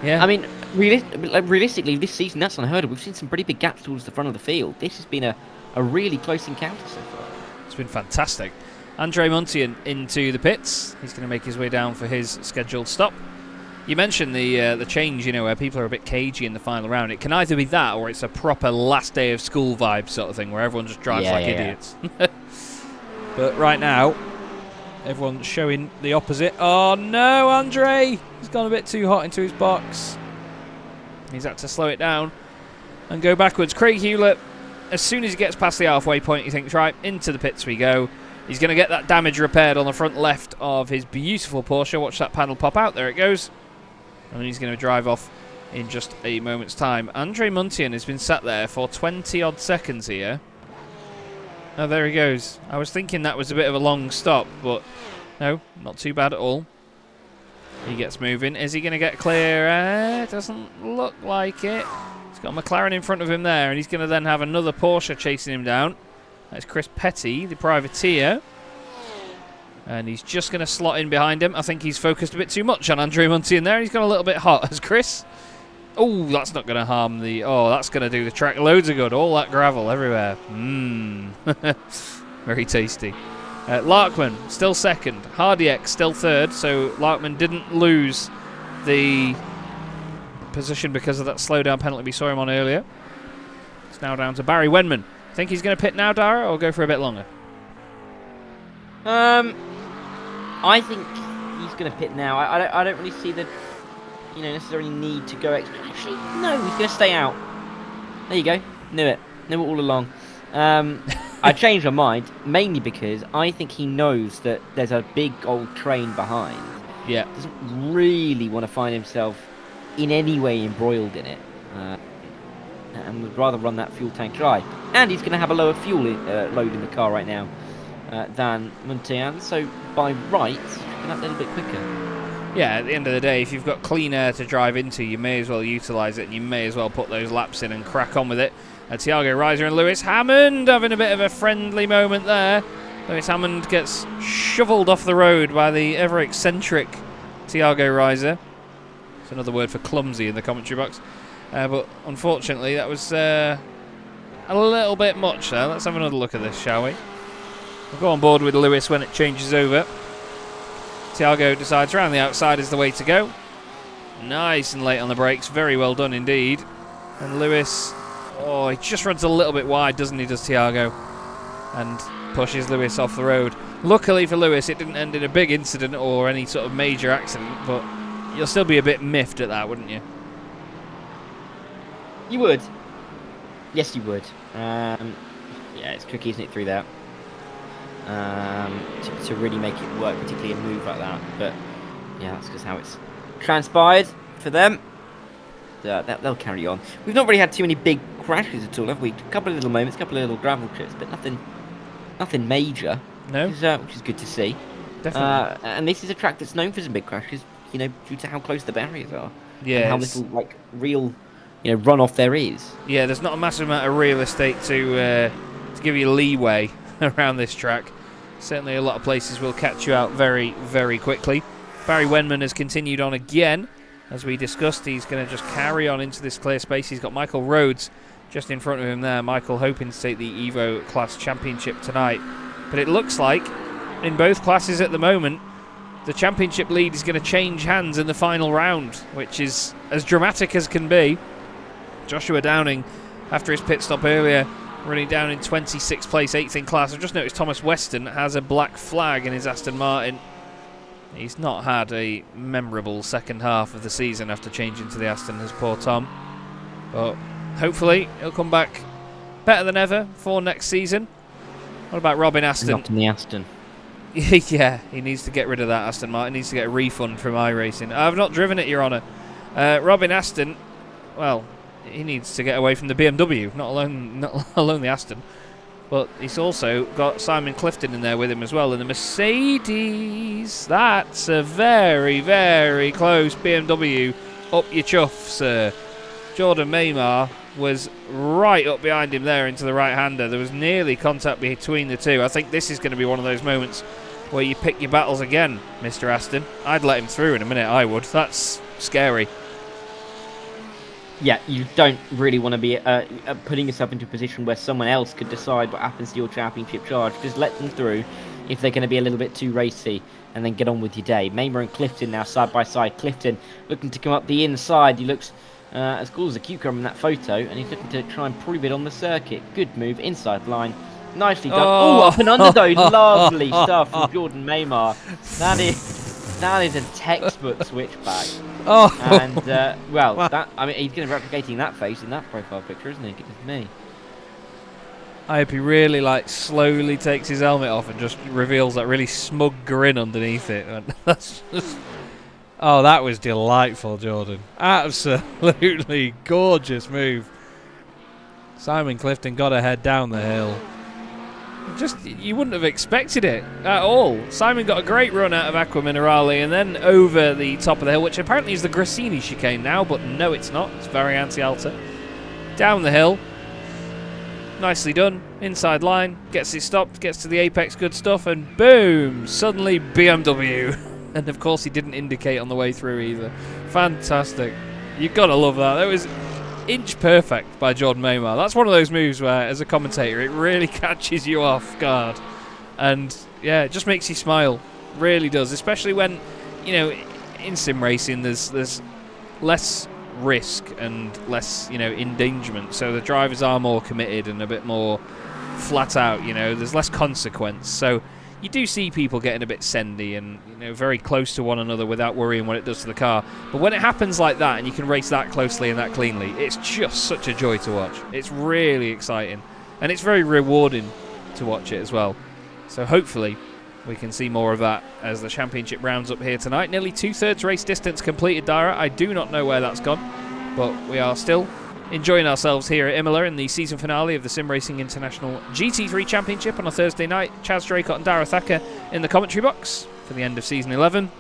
Yeah. I mean, realistically, this season, that's unheard of. We've seen some pretty big gaps towards the front of the field. This has been a really close encounter so far. It's been fantastic. Andre Muntian into the pits. He's going to make his way down for his scheduled stop. You mentioned the change, where people are a bit cagey in the final round. It can either be that, or it's a proper last day of school vibe sort of thing, where everyone just drives like idiots. But right now, everyone's showing the opposite. Oh no, Andre! He's gone a bit too hot into his box. He's had to slow it down and go backwards. Craig Hewlett, as soon as he gets past the halfway point, he thinks, right, into the pits we go. He's going to get that damage repaired on the front left of his beautiful Porsche. Watch that panel pop out. There it goes. And he's going to drive off in just a moment's time. Andre Muntian has been sat there for 20-odd seconds here. Oh, there he goes. I was thinking that was a bit of a long stop, but no, not too bad at all. He gets moving. Is he going to get clear? Doesn't look like it. He's got a McLaren in front of him there, and he's going to then have another Porsche chasing him down. That's Chris Petty, the privateer. And he's just going to slot in behind him. I think he's focused a bit too much on Andre Muntian there. He's gone a little bit hot as Chris. Oh, that's not going to harm the... Oh, that's going to do the track loads of good. All that gravel everywhere. Very tasty. Larkman, still second. Hardiek, still third. So Larkman didn't lose the position because of that slowdown penalty we saw him on earlier. It's now down to Barry Wenman. Think he's going to pit now, Dara, or go for a bit longer? I think he's going to pit now. I don't really see the necessarily need to go extra. Actually, no, he's going to stay out. There you go. Knew it all along. I changed my mind mainly because I think he knows that there's a big old train behind. Yeah. Doesn't really want to find himself in any way embroiled in it. And would rather run that fuel tank dry. And he's going to have a lower fuel load in the car right now than Muntian, so by right, that little bit quicker. Yeah, at the end of the day, if you've got clean air to drive into, you may as well utilise it, and you may as well put those laps in and crack on with it. Thiago Reiser and Lewis Hammond having a bit of a friendly moment there. Lewis Hammond gets shovelled off the road by the ever-eccentric Thiago Reiser. It's another word for clumsy in the commentary box. But unfortunately, that was a little bit much there. Let's have another look at this, shall we? We'll go on board with Lewis when it changes over. Thiago decides around the outside is the way to go. Nice and late on the brakes. Very well done indeed. And Lewis, oh, he just runs a little bit wide, doesn't he, does Thiago? And pushes Lewis off the road. Luckily for Lewis, it didn't end in a big incident or any sort of major accident, but you'll still be a bit miffed at that, wouldn't you? You would. Yes, you would. Yeah, it's tricky, isn't it, through that? To really make it work, particularly a move like that. But yeah, that's just how it's transpired for them. They'll carry on. We've not really had too many big crashes at all, have we? A couple of little moments, a couple of little gravel trips, but nothing major. No, which is good to see. definitely. And this is a track that's known for some big crashes, you know, due to how close the barriers are. Yeah, And how little real, runoff there is. Yeah, there's not a massive amount of real estate to give you leeway around this track. Certainly a lot of places will catch you out very, very quickly. Barry Wenman has continued on again. As we discussed, he's going to just carry on into this clear space. He's got Michael Rhodes just in front of him there. Michael hoping to take the Evo Class Championship tonight. But it looks like, in both classes at the moment, the championship lead is going to change hands in the final round, which is as dramatic as can be. Joshua Downing, after his pit stop earlier, running down in 26th place, 8th in class. I've just noticed Thomas Weston has a black flag in his Aston Martin. He's not had a memorable second half of the season after changing to the Aston, has poor Tom. But hopefully he'll come back better than ever for next season. What about Robin Aston? Not in the Aston. Yeah, he needs to get rid of that Aston Martin. He needs to get a refund from iRacing. I've not driven it, Your Honour. Robin Aston, well, he needs to get away from the BMW, not alone the Aston. But he's also got Simon Clifton in there with him as well in the Mercedes. That's a very, very close BMW. Up your chuff, sir. Jordan Maymar was right up behind him there into the right-hander. There was nearly contact between the two. I think this is going to be one of those moments where you pick your battles again, Mr. Aston. I'd let him through in a minute, I would. That's scary. Yeah, you don't really want to be putting yourself into a position where someone else could decide what happens to your championship charge. Just let them through if they're going to be a little bit too racy, and then get on with your day. Maymar and Clifton now side by side. Clifton looking to come up the inside. He looks as cool as a cucumber in that photo, and he's looking to try and prove it on the circuit. Good move, inside line. Nicely done. Oh, up and under though. Lovely stuff from Jordan Maymar. That is a textbook switchback. And well, that, I mean, he's going to be replicating that face in that profile picture, isn't he? Goodness me. I hope he really slowly takes his helmet off and just reveals that really smug grin underneath it. That's just, oh, that was delightful, Jordan. Absolutely gorgeous move. Simon Clifton got a head down the hill. Just, you wouldn't have expected it at all. Simon got a great run out of Aqua Minerale and then over the top of the hill, which apparently is the Grassini chicane now, but no, it's not. It's Variante Alta. Down the hill. Nicely done. Inside line. Gets it stopped. Gets to the apex. Good stuff. And boom! Suddenly BMW. And of course he didn't indicate on the way through either. Fantastic. You've got to love that. That was inch perfect by Jordan Maymar. That's one of those moves where, as a commentator, it really catches you off guard. And, yeah, it just makes you smile. Really does. Especially when, you know, in sim racing there's less risk and less, you know, endangerment. So the drivers are more committed and a bit more flat out, you know. There's less consequence. So you do see people getting a bit sendy and, you know, very close to one another without worrying what it does to the car. But when it happens like that and you can race that closely and that cleanly, it's just such a joy to watch. It's really exciting. And it's very rewarding to watch it as well. So hopefully we can see more of that as the championship rounds up here tonight. Nearly 2/3 race distance completed, Dara. I do not know where that's gone, but we are still enjoying ourselves here at Imola in the season finale of the SimRacing International GT3 Championship on a Thursday night. Chaz Draycott and Dara Thacker in the commentary box for the end of season 11.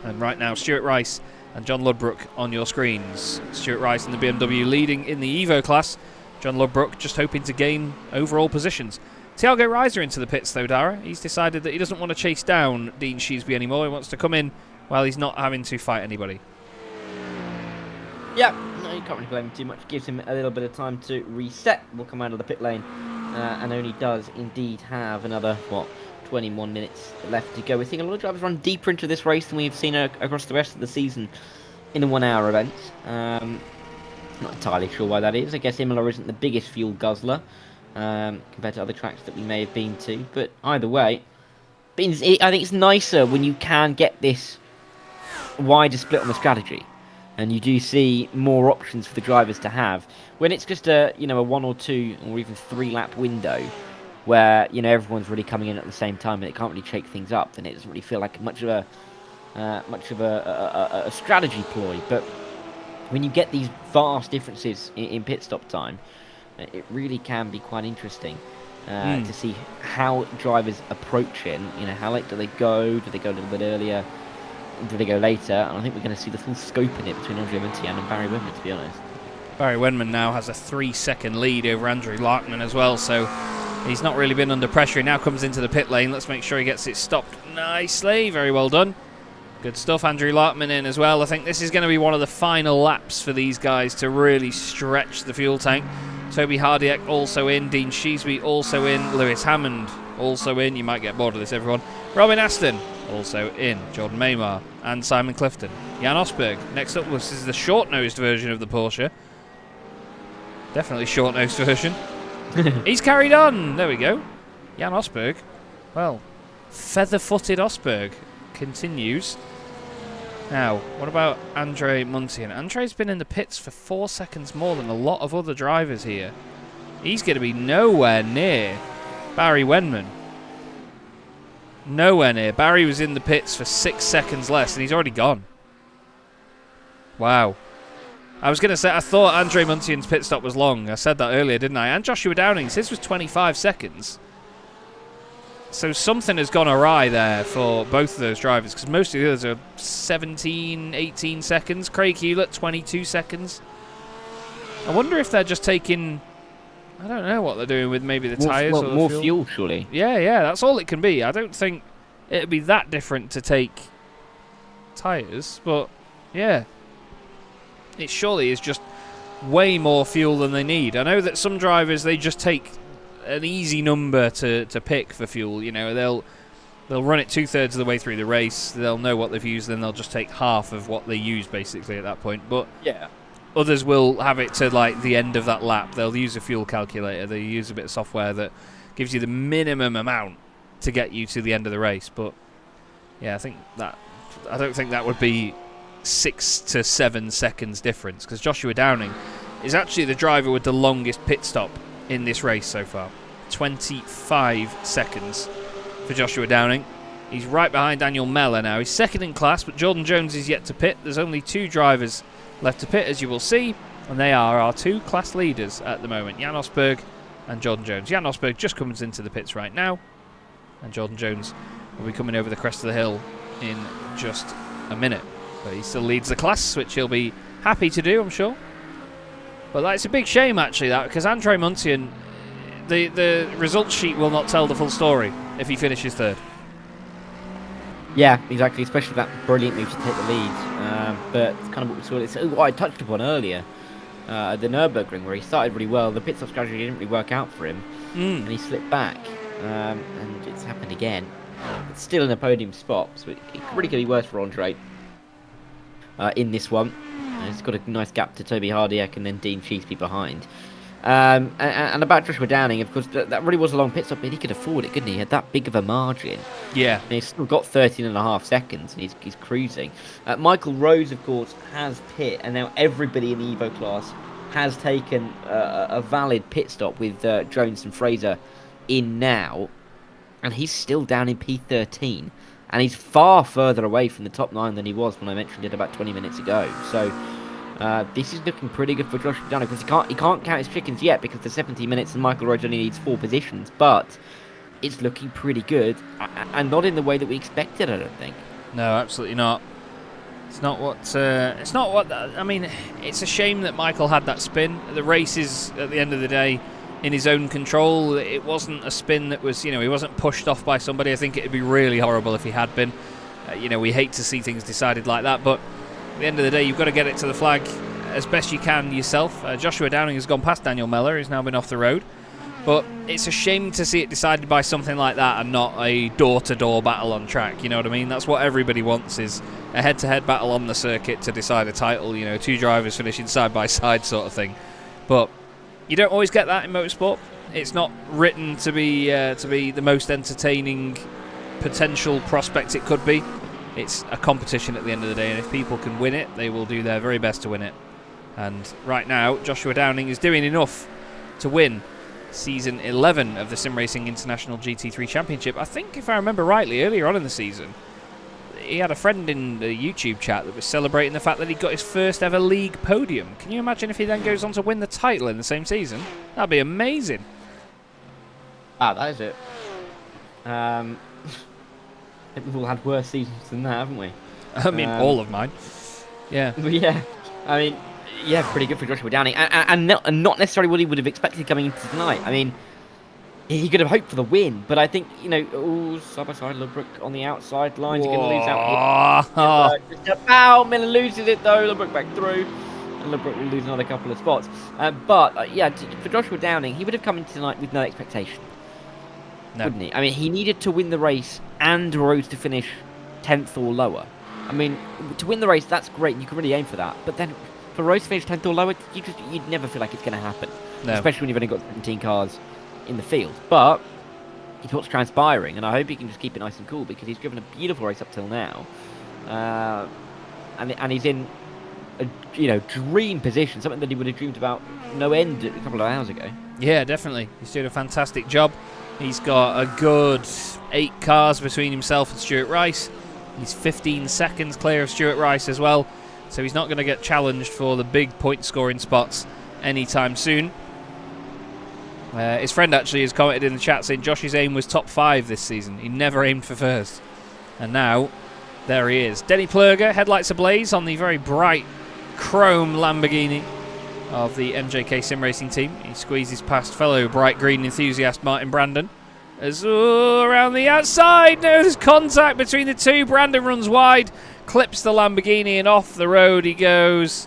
And right now, Stuart Rice and John Ludbrook on your screens. Stuart Rice in the BMW leading in the Evo class. John Ludbrook just hoping to gain overall positions. Thiago Reiser into the pits though, Dara. He's decided that he doesn't want to chase down Dean Sheasby anymore. He wants to come in while he's not having to fight anybody. Yeah, no, you can't really blame him too much. Gives him a little bit of time to reset. Will come out of the pit lane, and only does indeed have another 21 minutes left to go. We're seeing a lot of drivers run deeper into this race than we've seen across the rest of the season in the 1 hour events. Not entirely sure why that is. I guess Imola isn't the biggest fuel guzzler compared to other tracks that we may have been to, but either way, I think it's nicer when you can get this wider split on the strategy. And you do see more options for the drivers to have when it's just a 1 or 2 or even 3 lap window where everyone's really coming in at the same time and it can't really shake things up. Then it doesn't really feel like much of a strategy ploy. But when you get these vast differences in pit stop time, it really can be quite interesting to see how drivers approach it. How late do they go? Do they go a little bit earlier? Do they go later? And I think we're going to see the full scope in it between Andrea Muntian and Barry Windman, to be honest. Barry Windman now has a 3-second lead over Andrew Larkman as well, so he's not really been under pressure. He now comes into the pit lane. Let's make sure he gets it stopped nicely. Very well done. Good stuff. Andrew Larkman in as well. I think this is going to be one of the final laps for these guys to really stretch the fuel tank. Toby Hardiak also in. Dean Sheesby also in. Lewis Hammond also in. You might get bored of this, everyone. Robin Aston also in. Jordan Maymar and Simon Clifton. Jan Osberg next up. This is the short-nosed version of the Porsche. Definitely short-nosed version. He's carried on. There we go. Jan Osberg. Well, feather-footed Osberg continues. Now, what about Andre Muntian? Andre's been in the pits for 4 seconds more than a lot of other drivers here. He's going to be nowhere near Barry Wendman. Nowhere near. Barry was in the pits for 6 seconds less, and he's already gone. Wow. I was going to say, I thought Andre Muntian's pit stop was long. I said that earlier, didn't I? And Joshua Downing's, his was 25 seconds. So something has gone awry there for both of those drivers, because most of the others are 17, 18 seconds. Craig Hewlett, 22 seconds. I wonder if they're just taking... I don't know what they're doing with maybe the tyres or the more fuel, surely. Yeah, that's all it can be. I don't think it'd be that different to take tyres, but yeah. It surely is just way more fuel than they need. I know that some drivers, they just take an easy number to pick for fuel. They'll run it 2/3 of the way through the race. They'll know what they've used, then they'll just take half of what they use basically at that point. But yeah, others will have it to like the end of that lap. They'll use a fuel calculator. They use a bit of software that gives you the minimum amount to get you to the end of the race. But yeah, I don't think that would be 6 to 7 seconds difference, because Joshua Downing is actually the driver with the longest pit stop in this race so far. 25 seconds for Joshua Downing. He's right behind Daniel Mellor now. He's second in class, but Jordan Jones is yet to pit. There's only 2 drivers left to pit, as you will see, and they are our 2 class leaders at the moment, Jan Osberg and Jordan Jones. Jan Osberg just comes into the pits right now, and Jordan Jones will be coming over the crest of the hill in just a minute. But he still leads the class, which he'll be happy to do, I'm sure. But that's a big shame, actually, that, because Andre Muntian, the results sheet will not tell the full story if he finishes third. Yeah, exactly, especially that brilliant move to take the lead. But it's kind of what we saw. It's what I touched upon earlier, the Nürburgring, where he started really well. The pit stop strategy didn't really work out for him, and he slipped back. And it's happened again. It's still in a podium spot, so it really could be worse for Andre in this one. He's got a nice gap to Toby Hardiak and then Dean Sheesby behind. And about Joshua Downing, of course, that really was a long pit stop, but he could afford it, couldn't he? He had that big of a margin. Yeah. And he's still got 13.5 seconds, and he's cruising. Michael Rose, of course, has pit, and now everybody in the Evo class has taken a valid pit stop with Jones and Fraser in now. And he's still down in P13. And he's far further away from the top 9 than he was when I mentioned it about 20 minutes ago. So this is looking pretty good for Joshua Downing, because he can't count his chickens yet, because the 70 minutes and Michael Rhodes only needs 4 positions. But it's looking pretty good, and not in the way that we expected, I don't think. No, absolutely not. It's not what. I mean, it's a shame that Michael had that spin. The race is, at the end of the day, in his own control. It wasn't a spin that was, he wasn't pushed off by somebody. I think it would be really horrible if he had been. We hate to see things decided like that, but at the end of the day, you've got to get it to the flag. as best you can yourself. Joshua Downing has gone past Daniel Mellor, who's now been off the road. But it's a shame to see it decided by something like that and not a door-to-door battle on track, you know what I mean? That's what everybody wants, is a head-to-head battle on the circuit to decide a title, you know, 2 drivers finishing side-by-side sort of thing. But you don't always get that in motorsport. It's not written to be the most entertaining potential prospect it could be. It's a competition at the end of the day, and if people can win it, they will do their very best to win it. And right now, Joshua Downing is doing enough to win Season 11 of the SimRacing International GT3 Championship. I think, if I remember rightly, earlier on in the season, he had a friend in the YouTube chat that was celebrating the fact that he got his first ever league podium. Can you imagine if he then goes on to win the title in the same season? That'd be amazing. Wow, that is it. I think we've all had worse seasons than that, haven't we? I mean, all of mine. Yeah. Yeah, I mean, yeah, pretty good for Joshua Downing, and not necessarily what he would have expected coming into tonight. I mean, he could have hoped for the win, but I think, you know, side by side, Lubbock on the outside lines, going to lose out here. Just about, Miller loses it though, Lubbock back through, and Lubbock will lose another couple of spots. Yeah, for Joshua Downing, he would have come into tonight with no expectation, wouldn't he? I mean, he needed to win the race and Rhodes to finish 10th or lower. I mean, to win the race, that's great, you can really aim for that, but then for Rhodes to finish 10th or lower, you'd never feel like it's going to happen. No. Especially when you've only got 17 cars in the field. But it's what's transpiring, and I hope he can just keep it nice and cool, because he's driven a beautiful race up till now. And he's in a dream position, something that he would have dreamed about no end a couple of hours ago. Yeah, definitely. He's doing a fantastic job. He's got a good 8 cars between himself and Stuart Rice. He's 15 seconds clear of Stuart Rice as well. So he's not going to get challenged for the big point-scoring spots anytime soon. His friend actually has commented in the chat saying Josh's aim was top 5 this season. He never aimed for first. And now, there he is. Denny Plurger, headlights ablaze on the very bright chrome Lamborghini of the MJK Sim Racing team. He squeezes past fellow bright green enthusiast Martin Brandon. As around the outside, no, there's contact between the two. Brandon runs wide, clips the Lamborghini, and off the road he goes.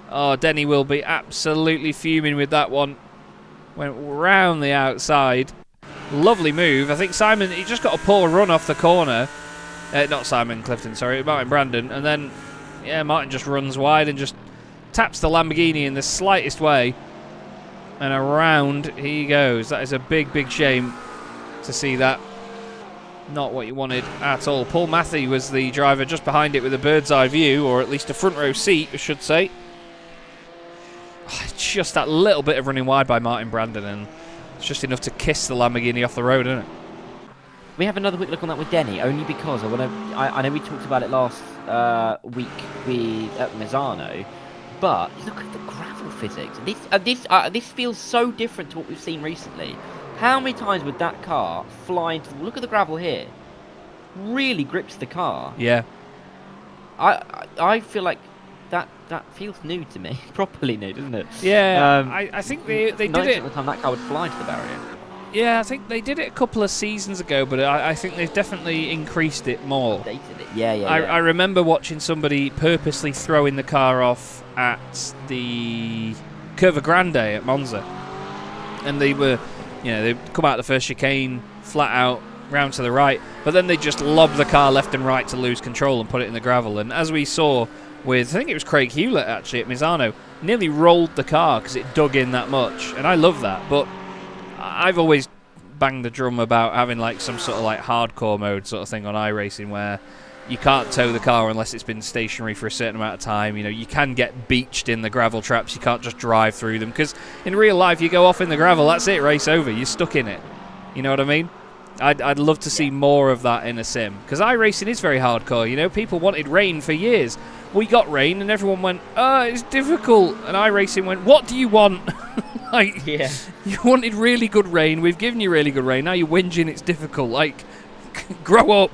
Oh, Denny will be absolutely fuming with that one. Went round the outside. Lovely move. I think Simon, he just got a poor run off the corner. Not Simon Clifton, sorry, Martin Brandon. And then, yeah, Martin just runs wide and just taps the Lamborghini in the slightest way. And around he goes. That is a big, big shame to see that. Not what you wanted at all. Paul Matthew was the driver just behind it with a bird's eye view, or at least a front row seat, I should say. Just that little bit of running wide by Martin Brandon, and it's just enough to kiss the Lamborghini off the road, isn't it? We have another quick look on that with Denny, only because I know we talked about it last week at Misano, but look at the gravel physics. This feels so different to what we've seen recently. How many times would that car fly into... Look at the gravel here. Really grips the car. Yeah. I feel like that feels new to me. Properly new, doesn't it? Yeah. I think they did it... at the time that car would fly into the barrier. Yeah, I think they did it a couple of seasons ago, but I think they've definitely increased it more. Updated it. Yeah. I remember watching somebody purposely throwing the car off at the Curva Grande at Monza. And they were... they come out the first chicane, flat out, round to the right, but then they just lob the car left and right to lose control and put it in the gravel. And as we saw with, I think it was Craig Hewlett actually at Misano, nearly rolled the car because it dug in that much. And I love that, but I've always banged the drum about having like some sort of like hardcore mode sort of thing on iRacing where you can't tow the car unless it's been stationary for a certain amount of time. You can get beached in the gravel traps. You can't just drive through them, because in real life you go off in the gravel, that's it, race over. You're stuck in it. You know what I mean? I'd love to see more of that in a sim, because iRacing is very hardcore. People wanted rain for years. We got rain and everyone went, oh, it's difficult. And iRacing went, what do you want? You wanted really good rain. We've given you really good rain. Now you're whinging it's difficult. Like, grow up.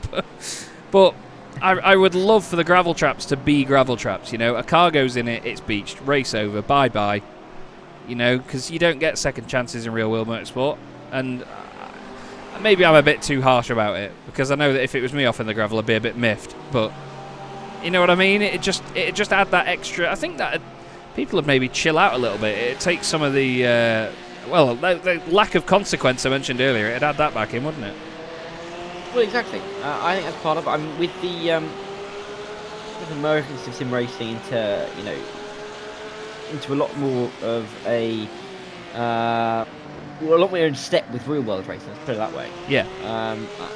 But I would love for the gravel traps to be gravel traps. A car goes in it, it's beached, race over, bye-bye. Because you don't get second chances in real-world motorsport. And maybe I'm a bit too harsh about it, because I know that if it was me off in the gravel, I'd be a bit miffed. But you know what I mean? It just add that extra. I think that people would maybe chill out a little bit. It takes some of the the lack of consequence I mentioned earlier. It'd add that back in, wouldn't it? Well, exactly. I think that's part of it. I mean, with the emergence of sim racing into a lot more of a lot more in step with real world racing. Let's put it that way. Yeah.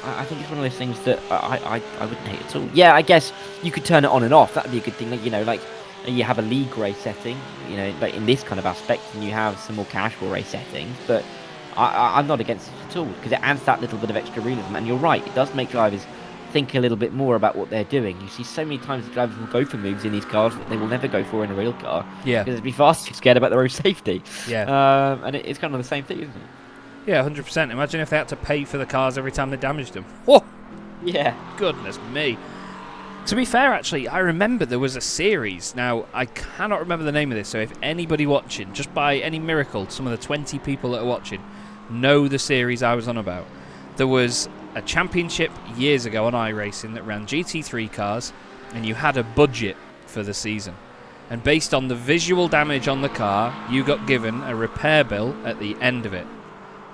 I think it's one of those things that I wouldn't hate at all. Yeah, I guess you could turn it on and off. That'd be a good thing. Like you have a league race setting, like in this kind of aspect, and you have some more casual race settings. But I'm not against it at all because it adds that little bit of extra realism. And you're right, it does make drivers think a little bit more about what they're doing. You see so many times the drivers will go for moves in these cars that they will never go for in a real car. Yeah. Because they'd be far too scared about their own safety. Yeah. And it's kind of the same thing, isn't it? Yeah, 100%. Imagine if they had to pay for the cars every time they damaged them. Whoa! Yeah. Goodness me. To be fair, actually, I remember there was a series. Now, I cannot remember the name of this, so if anybody watching, just by any miracle, some of the 20 people that are watching know the series I was on about. There was a championship years ago on iRacing that ran GT3 cars, and you had a budget for the season. And based on the visual damage on the car, you got given a repair bill at the end of it.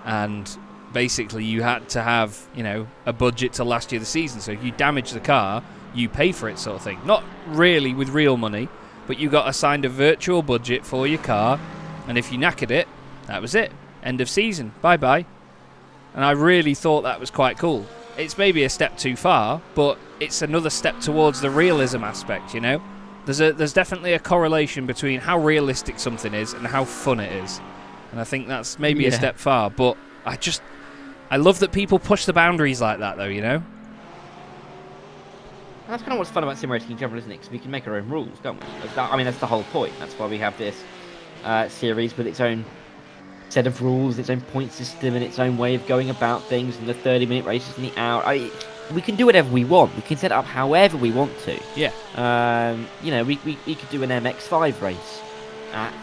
And basically you had to have, a budget to last you the season. So if you damage the car, you pay for it, sort of thing. Not really with real money, but you got assigned a virtual budget for your car, and if you knackered it, that was it. End of season. Bye-bye. And I really thought that was quite cool. It's maybe a step too far, but it's another step towards the realism aspect, There's definitely a correlation between how realistic something is and how fun it is. And I think that's maybe a step far, but I love that people push the boundaries like that, though, That's kind of what's fun about sim racing in general, isn't it? Because we can make our own rules, can't we? That's the whole point. That's why we have this series with its own set of rules, its own point system, and its own way of going about things, and the 30-minute races and the hour. We can do whatever we want. We can set it up however we want to. Yeah. We could do an MX-5 race at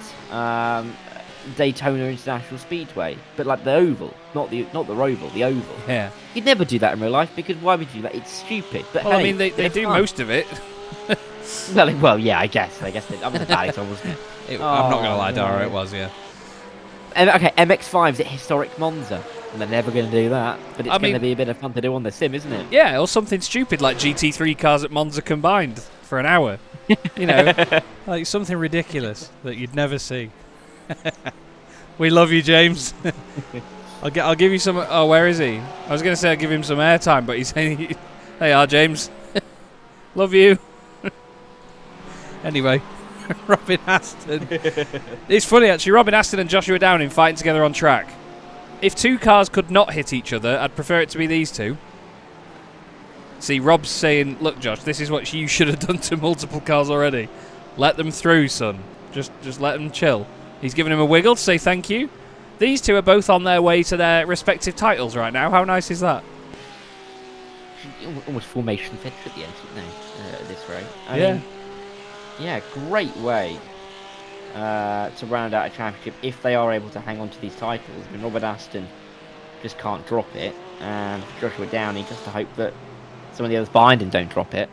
Daytona International Speedway, but like the oval, not the Roval, the oval. Yeah. You'd never do that in real life because why would you do that? It's stupid. But well, hey, I mean, they do most of it. well, yeah, I guess. That was a bad example, wasn't it? I'm not going to lie, Dara, it was, yeah. Okay, MX-5's at historic Monza. And they're never going to do that. But it's going to be a bit of fun to do on the sim, isn't it? Yeah, or something stupid like GT3 cars at Monza combined for an hour. Like something ridiculous that you'd never see. We love you, James. I'll give you some... Oh, where is he? I was going to say I'll give him some airtime, but he's saying... Hey, James. Love you. Anyway, Robin Aston. It's funny, actually. Robin Aston and Joshua Downing fighting together on track. If two cars could not hit each other, I'd prefer it to be these two. See, Rob's saying, look, Josh, this is what you should have done to multiple cars already. Let them through, son. Just let them chill. He's giving him a wiggle to say thank you. These two are both on their way to their respective titles right now. How nice is that? Almost formation finish at the end, isn't they? At this rate. I mean, yeah, great way to round out a championship if they are able to hang on to these titles. I mean, Robert Aston just can't drop it, and Joshua Downey just to hope that some of the others behind him don't drop it,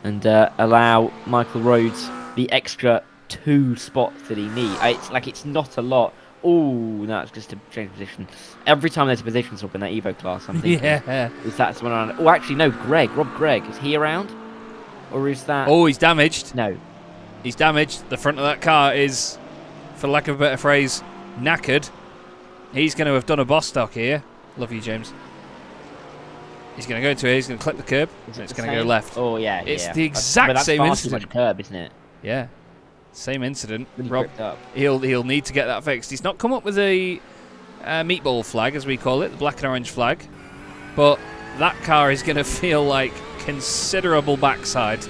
and allow Michael Rhodes the extra 2 spots that he needs. It's not a lot. Oh no, it's just to change position. Every time there's a position swap in that Evo class, I'm thinking, is that someone around? Oh, actually, no, Rob Gregg, is he around? Or is that... Oh, he's damaged. No. He's damaged. The front of that car is, for lack of a better phrase, knackered. He's going to have done a boss stock here. Love you, James. He's going to go into it. He's going to clip the curb. And it's going to go left. Oh, yeah, It's the exact same incident. Much curb, isn't it? Yeah. Same incident. Really Rob, he'll need to get that fixed. He's not come up with a meatball flag, as we call it, the black and orange flag. But that car is going to feel like considerable backside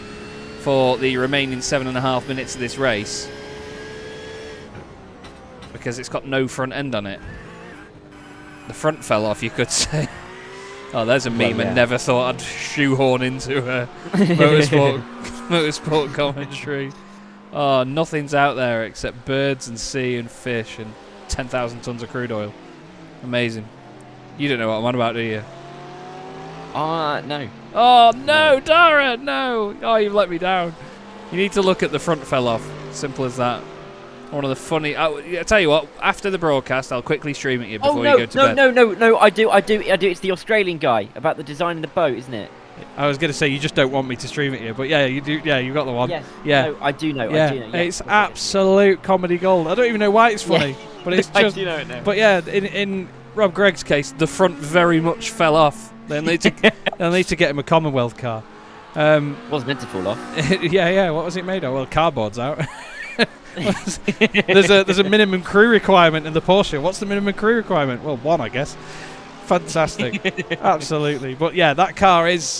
for the remaining 7.5 minutes of this race, because it's got no front end on it. The front fell off, you could say. Oh, there's a meme I never thought I'd shoehorn into a motorsport commentary. Oh, nothing's out there except birds and sea and fish and 10,000 tons of crude oil. Amazing. You don't know what I'm on about, do you? No. Oh, no, Dara, no. Oh, you've let me down. You need to look at the front fell off. Simple as that. One of the funny. I tell you what. After the broadcast, I'll quickly stream it you before you go to bed. No. I do. It's the Australian guy about the design of the boat, isn't it? I was going to say you just don't want me to stream it here, but yeah, you do. Yeah, you got the one. Yes. Yeah. No, I do know. Yeah. I do know. It's absolute comedy gold. I don't even know why it's funny, but it's just. I do know it now. But yeah, in Rob Gregg's case, the front very much fell off. They'll need to get him a Commonwealth car. Was meant to fall off. Yeah. What was it made of? Well, cardboard's out. there's a minimum crew requirement in the Porsche. What's the minimum crew requirement? Well, 1, I guess. Fantastic. Absolutely. But yeah, that car is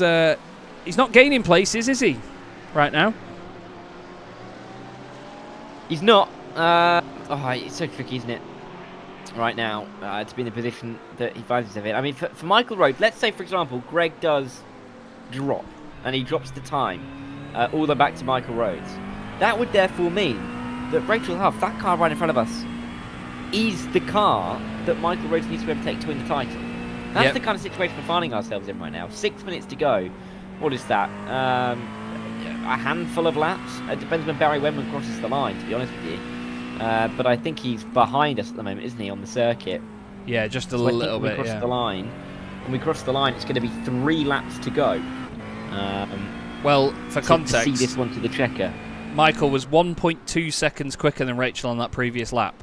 he's not gaining places, is he? Right now. He's not. It's so tricky, isn't it? Right now, to be in the position that he finds himself in. I mean, for Michael Rhodes, let's say, for example, Greg does drop, and he drops the time all the way back to Michael Rhodes. That would therefore mean that Rachel Huff, that car right in front of us, is the car that Michael Rhodes needs to be able to take to win the title. That's the kind of situation we're finding ourselves in right now. 6 minutes to go. What is that? A handful of laps? It depends when Barry Wendman crosses the line, to be honest with you. But I think he's behind us at the moment, isn't he, on the circuit? Yeah, just a little bit. The line. When we cross the line, it's going to be 3 laps to go. Well, for context, to see this one to the checker. Michael was 1.2 seconds quicker than Rachel on that previous lap.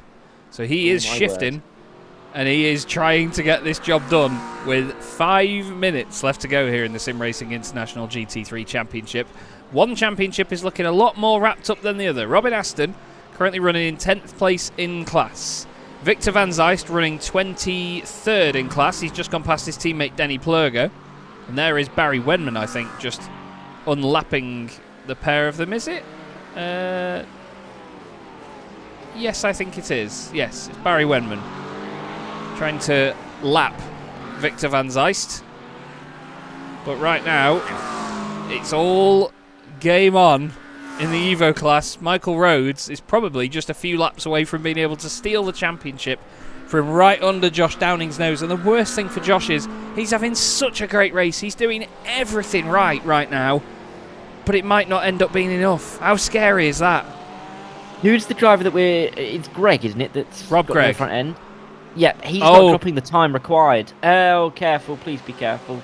So he is shifting, and he is trying to get this job done with 5 minutes left to go here in the SimRacing International GT3 Championship. One championship is looking a lot more wrapped up than the other. Robin Aston currently running in 10th place in class. Victor Van Zeist running 23rd in class. He's just gone past his teammate Denny Plurgo. And there is Barry Wendman, I think, just unlapping the pair of them, is it? Yes, I think it is. Yes, it's Barry Wendman trying to lap Victor Van Zeist. But right now, it's all game on in the Evo class. Michael Rhodes is probably just a few laps away from being able to steal the championship from right under Josh Downing's nose. And the worst thing for Josh is he's having such a great race. He's doing everything right now. But it might not end up being enough. How scary is that? Who's the driver that it's Greg, isn't it? That's Rob got Gregg. the front end. Yeah, he's not dropping the time required. Oh, careful, please be careful.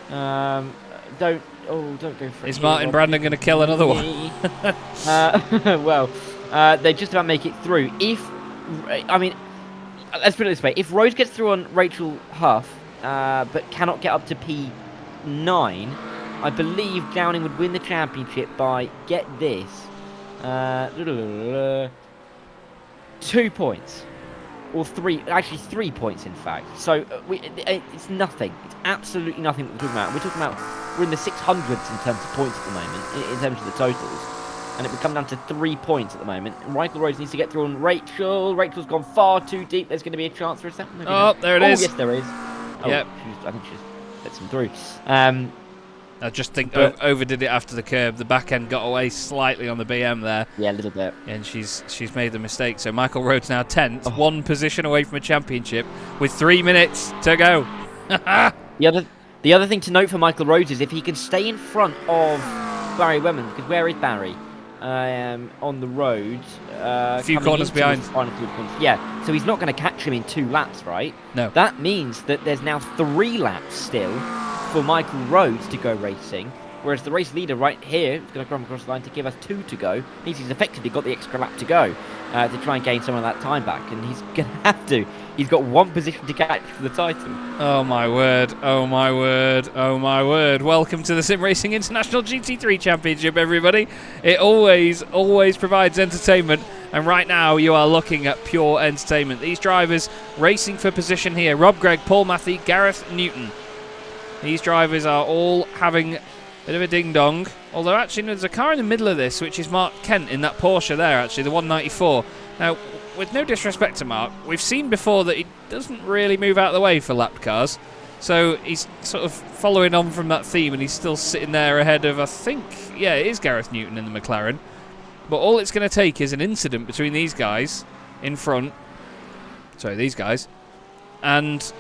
Don't go for it. Is Martin Brandon going to kill another one? They just about make it through. Let's put it this way: if Rhodes gets through on Rachel Huff, but cannot get up to P9, I believe Downing would win the championship by, get this, 2 points. Or 3, actually 3 points in fact. So it's nothing. It's absolutely nothing that we're talking about. We're in the 600s in terms of points at the moment, in terms of the totals. And it would come down to 3 points at the moment. And Michael Rhodes needs to get through on Rachel. Rachel's gone far too deep. There's going to be a chance for a second. There it is. Yes, there is. Yep. I think she's lets him through. I just think overdid it after the curb. The back end got away slightly on the BM there. Yeah, a little bit. And she's made the mistake. So Michael Rhodes now 10th, 1 position away from a championship with 3 minutes to go. The other thing to note for Michael Rhodes is if he can stay in front of Barry Wendman, because where is Barry? On the road. A few corners behind. Yeah, so he's not going to catch him in 2 laps, right? No. That means that there's now 3 laps still for Michael Rhodes to go racing, whereas the race leader right here is going to come across the line to give us 2 to go. Means he's effectively got the extra lap to go to try and gain some of that time back, and he's going to have to. He's got 1 position to catch for the title. Oh my word, oh my word, oh my word. Welcome to the SimRacing International GT3 Championship, everybody. It always provides entertainment, and right now you are looking at pure entertainment. These drivers racing for position here. Rob Gregg, Paul Matthey, Gareth Newton. These drivers are all having a bit of a ding-dong. Although, actually, there's a car in the middle of this, which is Mark Kent in that Porsche there, actually, the 194. Now, with no disrespect to Mark, we've seen before that he doesn't really move out of the way for lapped cars. So he's sort of following on from that theme, and he's still sitting there ahead of, I think, yeah, it is Gareth Newton in the McLaren. But all it's going to take is an incident between these guys in front. Sorry, these guys. And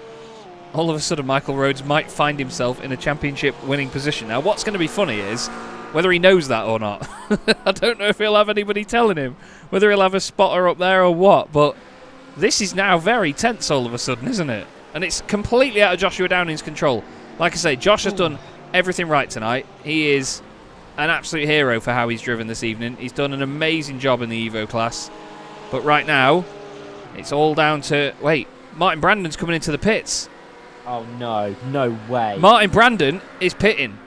all of a sudden Michael Rhodes might find himself in a championship winning position. Now what's going to be funny is whether he knows that or not. I don't know if he'll have anybody telling him, whether he'll have a spotter up there or what, but this is now very tense all of a sudden, isn't it? And it's completely out of Joshua Downing's control. Like I say, Josh has done everything right tonight. He is an absolute hero for how he's driven this evening. He's done an amazing job in the Evo class. But right now, it's all down to... Wait, Martin Brandon's coming into the pits. Oh, no. No way. Martin Brandon is pitting.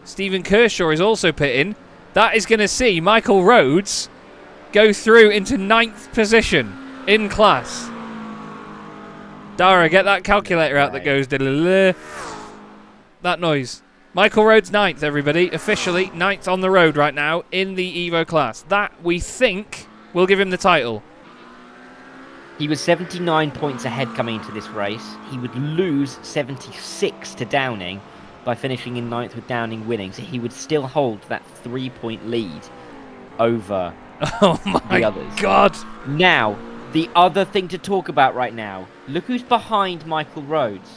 Stephen Kershaw is also pitting. That is going to see Michael Rhodes go through into 9th position in class. Dara, get that calculator out that goes... That noise. Michael Rhodes 9th, everybody. Officially 9th on the road right now in the Evo class. That, we think, will give him the title. He was 79 points ahead coming into this race. He would lose 76 to Downing by finishing in 9th with Downing winning. So he would still hold that 3-point lead over the others. God. Now, the other thing to talk about right now. Look who's behind Michael Rhodes.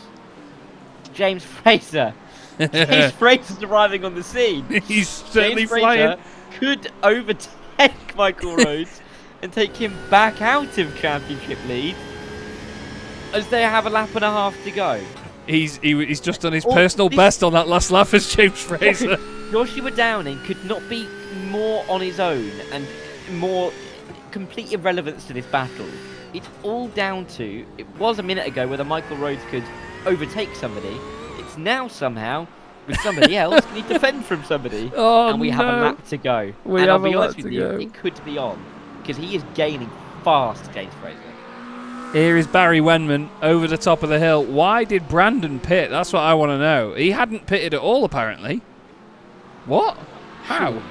James Fraser. James Fraser's arriving on the scene. He's certainly James Fraser flying. Could overtake Michael Rhodes and take him back out of championship lead as they have a lap and a half to go. He's just done his personal best on that last lap as James Fraser. Joshua Downing could not be more on his own and more complete irrelevance to this battle. It's all down to, it was a minute ago whether Michael Rhodes could overtake somebody. It's now somehow with somebody else. Can he defend from somebody? And we have a lap to go. And I'll be honest with you, it could be on because he is gaining fast against Fraser. Here is Barry Wenman over the top of the hill. Why did Brandon pit? That's what I want to know. He hadn't pitted at all, apparently. What? How? Sure.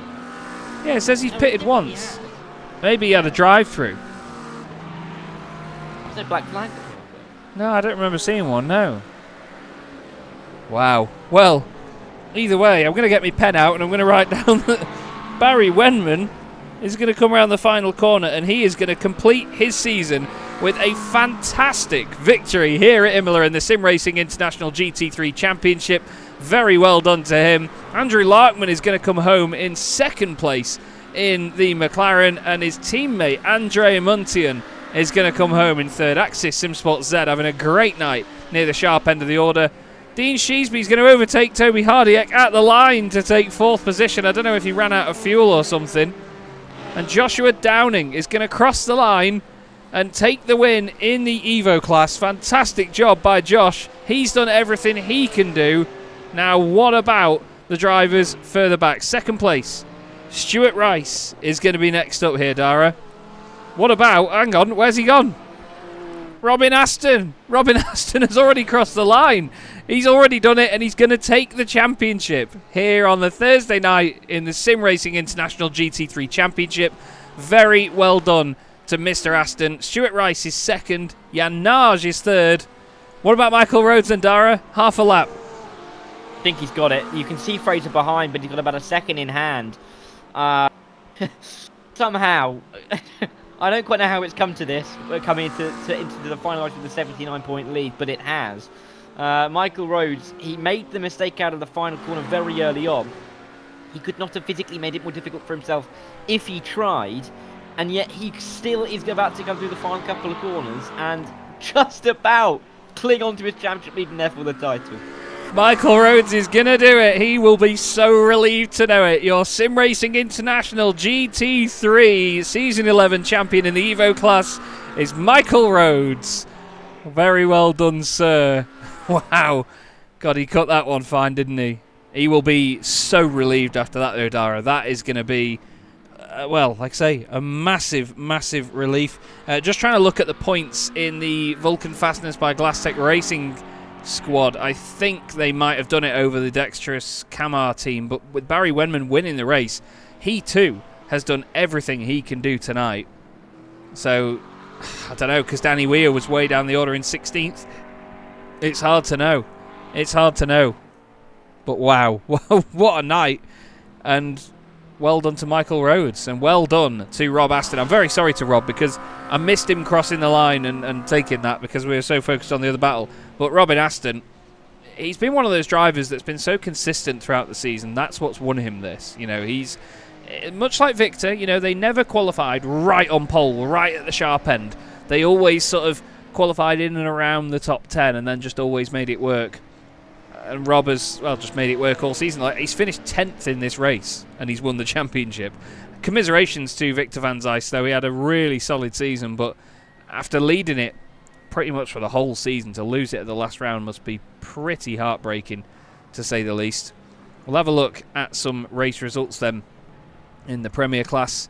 Yeah, it says he's pitted once. Maybe he had a drive-through. There's no black flag. No, I don't remember seeing one, no. Wow. Well, either way, I'm going to get my pen out and I'm going to write down that Barry Wenman is going to come around the final corner and he is going to complete his season with a fantastic victory here at Imola in the SimRacing International GT3 Championship. Very well done to him. Andrew Larkman is going to come home in 2nd place in the McLaren, and his teammate Andrea Muntian is going to come home in 3rd. Axis SimSport Z having a great night near the sharp end of the order. Dean Sheesby is going to overtake Toby Hardiek at the line to take 4th position. I don't know if he ran out of fuel or something. And Joshua Downing is going to cross the line and take the win in the Evo class. Fantastic job by Josh. He's done everything he can do. Now, what about the drivers further back? 2nd place, Stuart Rice is going to be next up here, Dara. What about, hang on, where's he gone? Robin Aston. Robin Aston has already crossed the line. He's already done it, and he's going to take the championship here on the Thursday night in the SimRacing International GT3 Championship. Very well done to Mr. Aston. Stuart Rice is 2nd. Jan Nage is 3rd. What about Michael Rhodes and Dara? Half a lap. I think he's got it. You can see Fraser behind, but he's got about a 2nd in hand. Somehow, I don't quite know how it's come to this. We're coming into the final race with a 79-point lead, but it has. Michael Rhodes, he made the mistake out of the final corner very early on. He could not have physically made it more difficult for himself if he tried, and yet he still is about to come through the final couple of corners and just about cling on to his championship lead and therefore the title. Michael Rhodes is going to do it. He will be so relieved to know it. Your SimRacing International GT3 Season 11 champion in the Evo class is Michael Rhodes. Very well done, sir. Wow. God, he cut that one fine, didn't he? He will be so relieved after that, though, Dara. That is going to be, well, like I say, a massive, massive relief. Just trying to look at the points in the Vulcan Fastness by Glasstec Racing squad. I think they might have done it over the dexterous Kamar team, but with Barry Wenman winning the race, he too has done everything he can do tonight. So, I don't know, because Danny Weir was way down the order in 16th. It's hard to know. It's hard to know. But wow, what a night. And well done to Michael Rhodes, and well done to Rob Aston. I'm very sorry to Rob because I missed him crossing the line and taking that because we were so focused on the other battle. But Robin Aston, he's been one of those drivers that's been so consistent throughout the season. That's what's won him this. He's much like Victor. They never qualified right on pole, right at the sharp end. They always sort of qualified in and around the top 10 and then just always made it work. And Rob has, just made it work all season. He's finished 10th in this race and he's won the championship. Commiserations to Victor Van Zijst, though. He had a really solid season, but after leading it pretty much for the whole season, to lose it at the last round must be pretty heartbreaking, to say the least. We'll have a look at some race results then in the Premier class.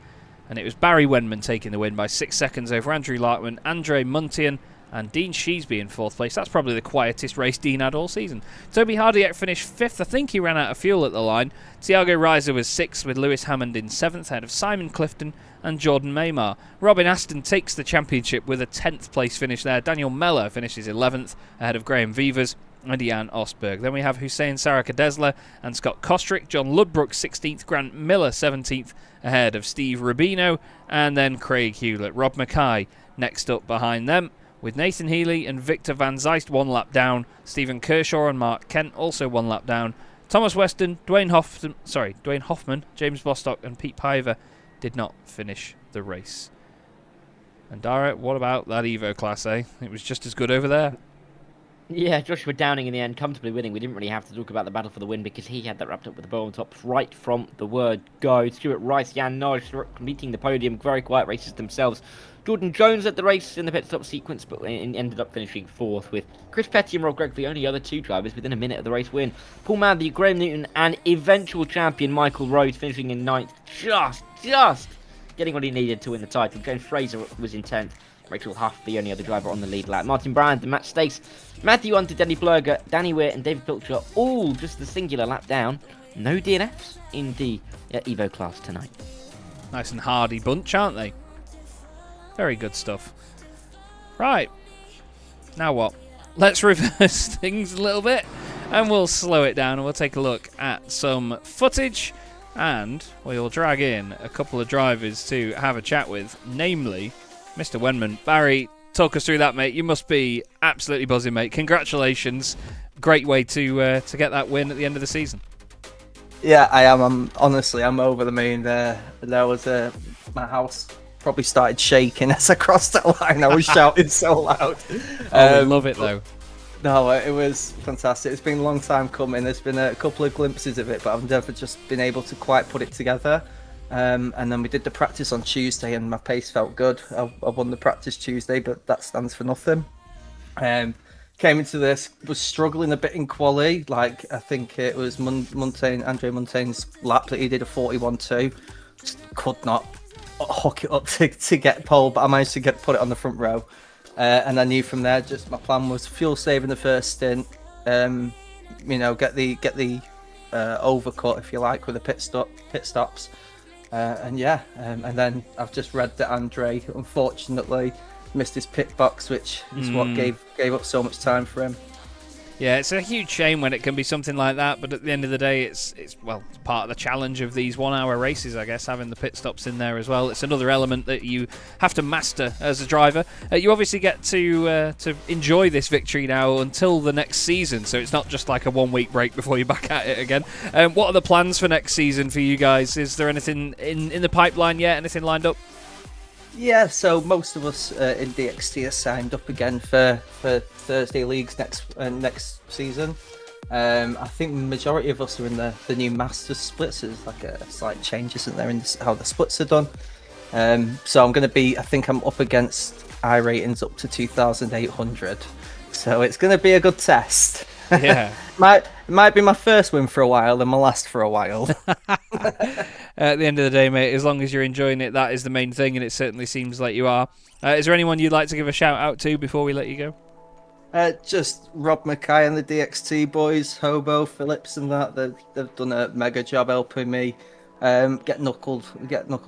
And it was Barry Wenman taking the win by 6 seconds over Andrew Larkman, Andre Muntian, and Dean Sheesby in 4th place. That's probably the quietest race Dean had all season. Toby Hardiek finished 5th. I think he ran out of fuel at the line. Tiago Reiser was 6th, with Lewis Hammond in 7th, ahead of Simon Clifton and Jordan Maymar. Robin Aston takes the championship with a 10th place finish there. Daniel Meller finishes 11th, ahead of Graham Vivers and Jan Osberg. Then we have Hussein Sarakadesla and Scott Kostrick. John Ludbrook 16th, Grant Miller 17th, ahead of Steve Rubino, and then Craig Hewlett. Rob Mackay next up behind them, with Nathan Healy and Victor Van Zijst 1 lap down. Stephen Kershaw and Mark Kent also 1 lap down. Thomas Weston, Dwayne Hoffman, James Bostock and Pete Piver did not finish the race. And Dara, what about that Evo class, eh? It was just as good over there. Yeah, Joshua Downing in the end comfortably winning. We didn't really have to talk about the battle for the win because he had that wrapped up with the bow on top right from the word go. Stuart Rice, Jan Norris completing the podium. Very quiet races themselves. Jordan Jones led the race in the pit stop sequence, but ended up finishing 4th, with Chris Petty and Rob Gregg the only other 2 drivers within a minute of the race win. Paul Matthew, Graham Newton, and eventual champion Michael Rhodes finishing in 9th, just getting what he needed to win the title. James Fraser was in 10th. Rachel Huff, the only other driver on the lead lap. Martin Brand and Matt Stace, Matthew Hunter, Denny Blurger, Danny Weir and David Pilcher, all just the singular lap down. No DNFs in the Evo class tonight. Nice and hardy bunch, aren't they? Very good stuff. Right. Now what? Let's reverse things a little bit and we'll slow it down and we'll take a look at some footage, and we'll drag in a couple of drivers to have a chat with, namely Mr. Wenman. Barry, talk us through that, mate. You must be absolutely buzzing, mate. Congratulations. Great way to get that win at the end of the season. Yeah, I am. I'm over the moon. There was my house probably started shaking as I crossed that line. I was shouting so loud. I love it, though. No, it was fantastic. It's been a long time coming. There's been a couple of glimpses of it, but I've never just been able to quite put it together. And then we did the practice on Tuesday and my pace felt good. I won the practice Tuesday, but that stands for nothing. Came into this, was struggling a bit in quali. I think it was Andre Montaigne's lap that he did a 41.2. Just could not hook it up to get pole, but I managed to put it on the front row. And I knew from there, just my plan was fuel save in the first stint. Get the overcut, if you like, with the pit stops. And then I've just read that Andre unfortunately missed his pit box, which is what gave up so much time for him. Yeah, it's a huge shame when it can be something like that, but at the end of the day, it's part of the challenge of these 1 hour races, I guess, having the pit stops in there as well. It's another element that you have to master as a driver. You obviously get to enjoy this victory now until the next season, so it's not just like a 1 week break before you're back at it again. What are the plans for next season for you guys? Is there anything in the pipeline yet? Anything lined up? Yeah, so most of us in DXT are signed up again for Thursday leagues next season. I think the majority of us are in the new Masters splits. There's like a slight change, isn't there, in how the splits are done. So I'm going to be, I think I'm up against iRatings up to 2,800. So it's going to be a good test. Yeah. might be my first win for a while and my last for a while. At the end of the day, mate, as long as you're enjoying it, that is the main thing, and it certainly seems like you are. Is there anyone you'd like to give a shout out to before we let you go? Just Rob Mackay and the DXT boys, Hobo, Phillips and that. They've done a mega job helping me get knuckled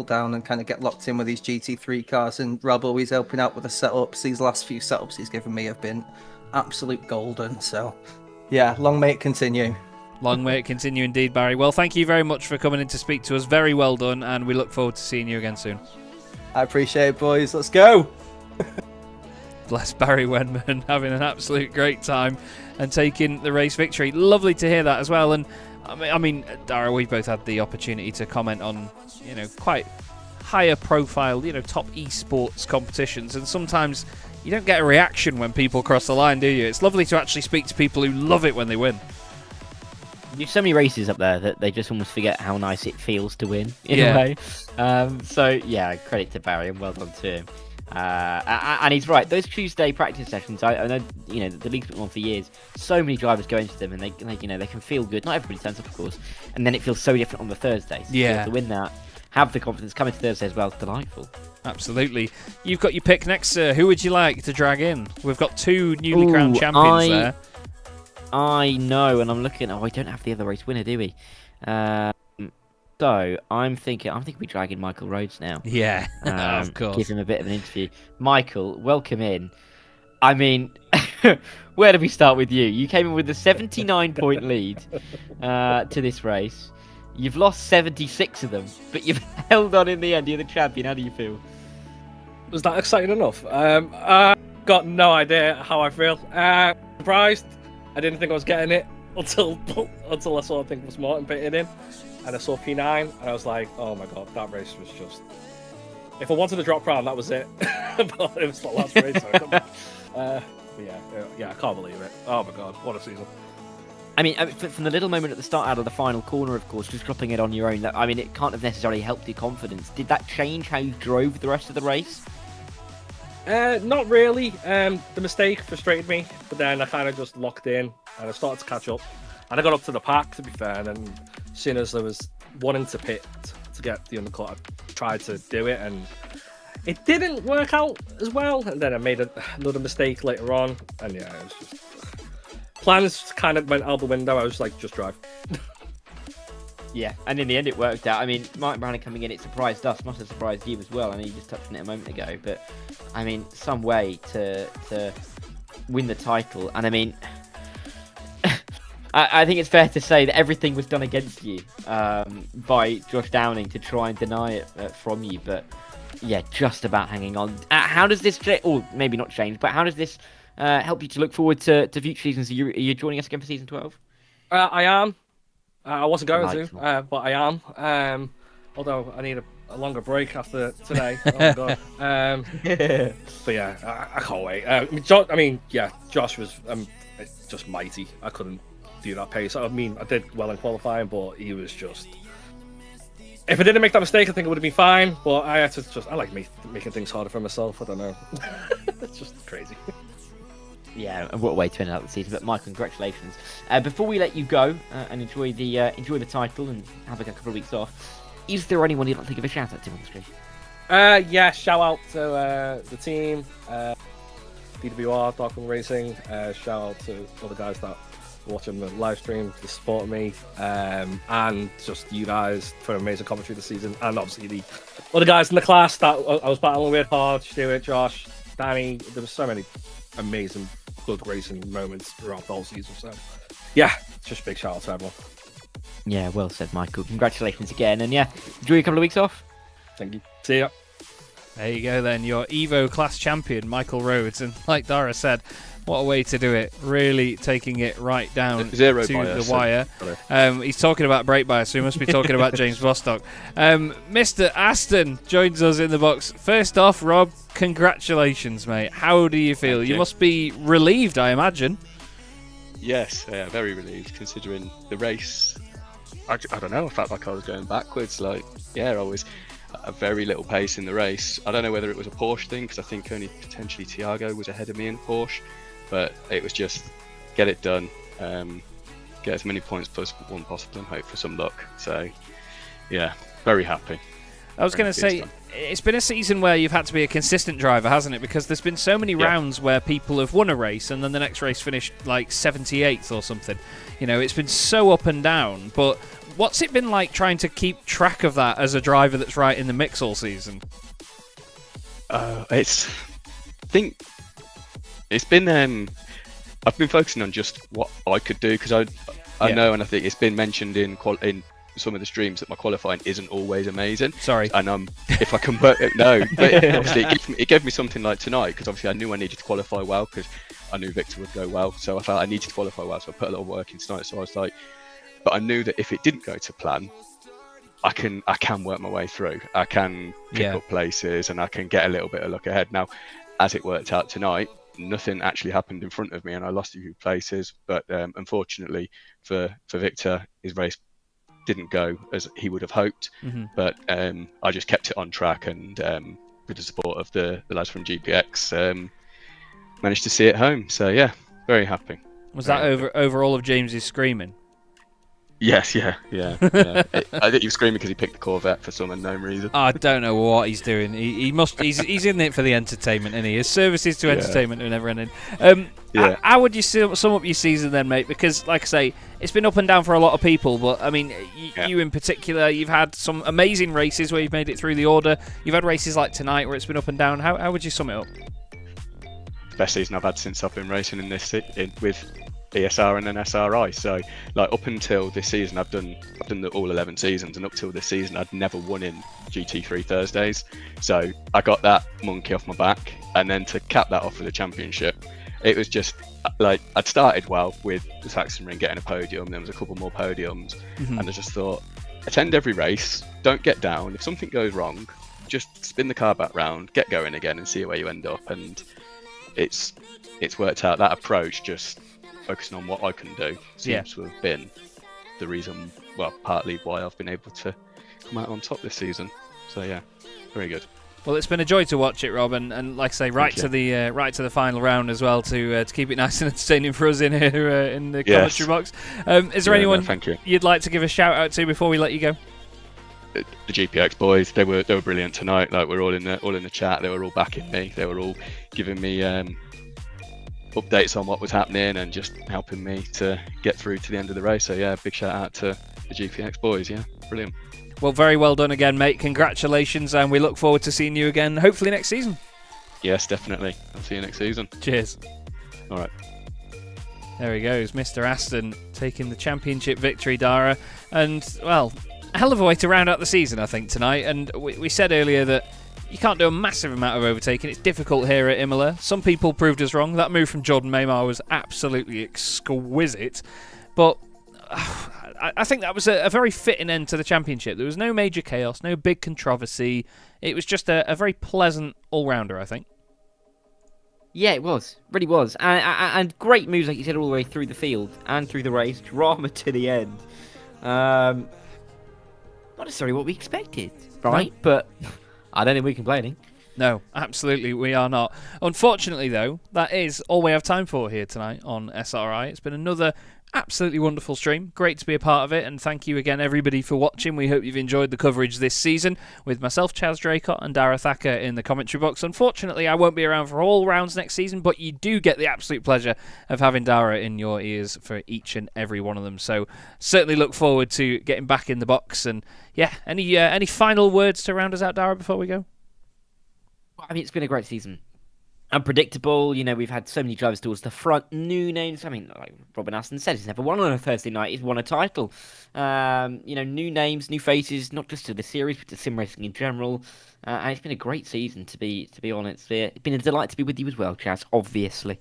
down and kind of get locked in with these GT3 cars. And Rob always helping out with the setups. These last few setups he's given me have been absolute golden. So, yeah, long may it continue. Long may it continue indeed, Barry. Well, thank you very much for coming in to speak to us. Very well done, and we look forward to seeing you again soon. I appreciate it, boys. Let's go! Bless Barry Wenman, having an absolute great time. and taking the race victory. Lovely to hear that as well. And I mean, Dara, we've both had the opportunity to comment on, quite higher profile, top esports competitions, and sometimes you don't get a reaction when people cross the line, do you? It's lovely to actually speak to people who love it when they win. There's so many races up there that they just almost forget how nice it feels to win in Yeah. a way. So yeah, credit to Barry and well done to him. And he's right. Those Tuesday practice sessions, I know, the league's been on for years. So many drivers go into them, and they can feel good. Not everybody turns up, of course, and then it feels so different on the Thursdays. Yeah. To win that, have the confidence, come into Thursday as well. It's delightful. Absolutely. You've got your pick next, sir. Who would you like to drag in? We've got 2 newly crowned champions there. I know, and I'm looking. Oh, we don't have the other race winner, do we? So I'm thinking we drag in Michael Rhodes now. Yeah, of course. Give him a bit of an interview. Michael, welcome in. I mean, where do we start with you? You came in with a 79-point lead to this race. You've lost 76 of them, but you've held on in the end. You're the champion. How do you feel? Was that exciting enough? I got no idea how I feel. Surprised. I didn't think I was getting it until I saw I think it was Martin pitting in, and I saw P9, and I was like, oh my god, that race was just. If I wanted to drop round, that was it. But it was the last race. So I couldn't. Yeah, I can't believe it. Oh my god, what a season! I mean, from the little moment at the start out of the final corner, of course, just dropping it on your own, it can't have necessarily helped your confidence. Did that change how you drove the rest of the race? Not really. The mistake frustrated me, but then I kind of just locked in and I started to catch up. And I got up to the pack, to be fair, and then as soon as I was wanting to pit to get the undercut, I tried to do it, and it didn't work out as well. And then I made another mistake later on, and yeah, it was just... Plans kind of went out the window. I was like, just drive. Yeah, and in the end it worked out. I mean, Martin Brown coming in, it surprised us, must have surprised you as well. I know you just touched on it a moment ago, but I mean, some way to win the title. And I mean, I think it's fair to say that everything was done against you by Josh Downing to try and deny it from you. But yeah, just about hanging on. How does this, or maybe not change, but how does this help you to look forward to future seasons? Are you joining us again for season 12? I am. I wasn't going to, but I am. Although I need a longer break after today. Oh my god. But yeah, I can't wait. Josh was just mighty. I couldn't do that pace. I mean, I did well in qualifying, but he was just. If I didn't make that mistake, I think it would have been fine. But I had to I like making things harder for myself. I don't know. It's just crazy. Yeah, and what a way to end out the season. But Mike, congratulations. Before we let you go and enjoy the title and have a couple of weeks off, is there anyone you'd like to give a shout out to on the screen? Yeah, shout out to the team, DWR, Darkroom Racing. Shout out to all the guys that are watching the live stream, to support me, and just you guys for amazing commentary this season, and obviously the other guys in the class that I was battling with hard, Stuart, Josh, Danny. There were so many amazing good racing moments throughout the whole season. So yeah, just a big shout out to everyone. Yeah, well said, Michael. Congratulations again, and yeah, enjoy a couple of weeks off. Thank you. See ya. There you go then, your Evo class champion, Michael Rhodes. And like Dara said, what a way to do it. Really taking it right down to the wire. He's talking about brake bias, so he must be talking about James Bostock. Mr. Aston joins us in the box. First off, Rob, congratulations, mate. How do you feel? You must be relieved, I imagine. Yes, very relieved, considering the race. I don't know, I felt like I was going backwards. I was a very little pace in the race. I don't know whether it was a Porsche thing, because I think only potentially Thiago was ahead of me in Porsche, but it was just get it done, get as many points plus one possible, and hope for some luck. So yeah, very happy. I was going to say, it's been a season where you've had to be a consistent driver, hasn't it? Because there's been so many rounds where people have won a race and then the next race finished like 78th or something. It's been so up and down. But what's it been like trying to keep track of that as a driver that's right in the mix all season? I think it's been. I've been focusing on just what I could do, because I know, and I think it's been mentioned in some of the streams that my qualifying isn't always amazing. Sorry. And if I can work it, no, but obviously it gave me something like tonight, because obviously I knew I needed to qualify well, because I knew Victor would go well, so I felt I needed to qualify well, so I put a lot of work in tonight. So I was like, but I knew that if it didn't go to plan, I can work my way through. I can pick up places and I can get a little bit of luck ahead. Now, as it worked out tonight, nothing actually happened in front of me and I lost a few places, but unfortunately for Victor, his race didn't go as he would have hoped. But I just kept it on track, and with the support of the lads from GPX, managed to see it home. So yeah, very happy. Was that over all of James's screaming? Yes, yeah. I think he was screaming because he picked the Corvette for some unknown reason. I don't know what he's doing. He's in it for the entertainment, and his services to entertainment are never ending. How would you sum up your season then, mate? Because, like I say, it's been up and down for a lot of people, but I mean, you in particular, you've had some amazing races where you've made it through the order. You've had races like tonight where it's been up and down. How would you sum it up? Best season I've had since I've been racing with ESR and then SRI. So like up until this season, I've done all 11 seasons, and up till this season I'd never won in GT3 Thursdays. So I got that monkey off my back, and then to cap that off with a championship, it was just like I'd started well with the Saxon Ring getting a podium. There was a couple more podiums, and I just thought, attend every race, don't get down. If something goes wrong, just spin the car back round, get going again, and see where you end up. And it's worked out. That approach, just focusing on what I can do, seems to have been the reason, well, partly why I've been able to come out on top this season. So yeah, very good. Well, it's been a joy to watch it, Rob, and like I say, right to the final round as well to keep it nice and entertaining for us in here in the commentary box. Is there anyone you'd like to give a shout out to before we let you go? The GPX boys, they were brilliant tonight. Like, we're all in the chat. They were all backing me. They were all giving me updates on what was happening and just helping me to get through to the end of the race. So yeah, big shout out to the GPX boys. Yeah, brilliant. Well, very well done again, mate. Congratulations, and we look forward to seeing you again, hopefully next season. Yes, definitely. I'll see you next season. Cheers. All right. There he goes, Mr. Aston taking the championship victory, Dara. And, well, a hell of a way to round out the season, I think, tonight. And we said earlier that you can't do a massive amount of overtaking. It's difficult here at Imola. Some people proved us wrong. That move from Jordan Maymar was absolutely exquisite. But I think that was a very fitting end to the championship. There was no major chaos, no big controversy. It was just a very pleasant all-rounder, I think. Yeah, it was. Really was. And great moves, like you said, all the way through the field and through the race. Drama to the end. Not necessarily what we expected, right? No. But I don't think we're complaining. No, absolutely, we are not. Unfortunately, though, that is all we have time for here tonight on SRI. It's been another absolutely wonderful stream. Great to be a part of it, and thank you again, everybody, for watching. We hope you've enjoyed the coverage this season with myself, Chaz Draycott, and Dara Thacker in the commentary box. Unfortunately, I won't be around for all rounds next season, but you do get the absolute pleasure of having Dara in your ears for each and every one of them. So certainly look forward to getting back in the box. And yeah, any final words to round us out, Dara, before we go? I mean, it's been a great season. Unpredictable, you know, we've had so many drivers towards the front, new names. I mean, like Robin Aston said, he's never won on a Thursday night, he's won a title. You know, new names, new faces, not just to the series, but to SimRacing in general. And it's been a great season, to be honest. It's been a delight to be with you as well, Chaz, obviously.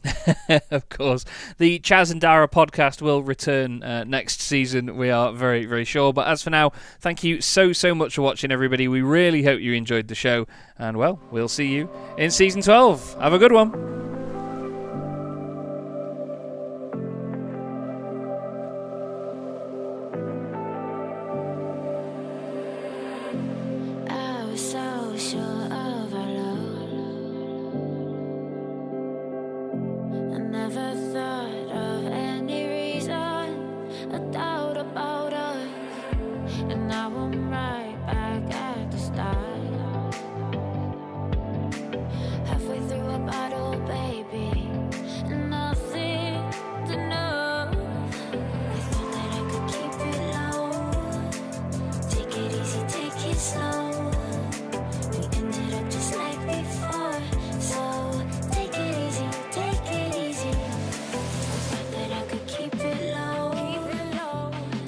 Of course. The Chaz and Dara podcast will return next season, we are very, very sure. But as for now, thank you so much for watching, everybody. We really hope you enjoyed the show. And, well, we'll see you in Season 12. Have a good one.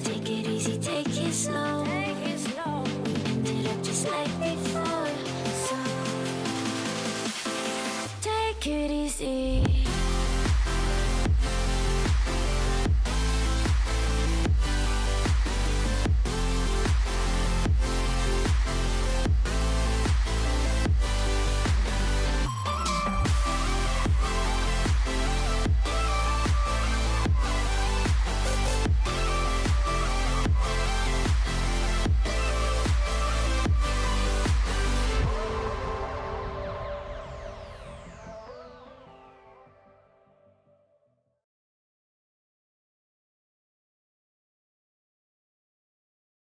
Take it easy, take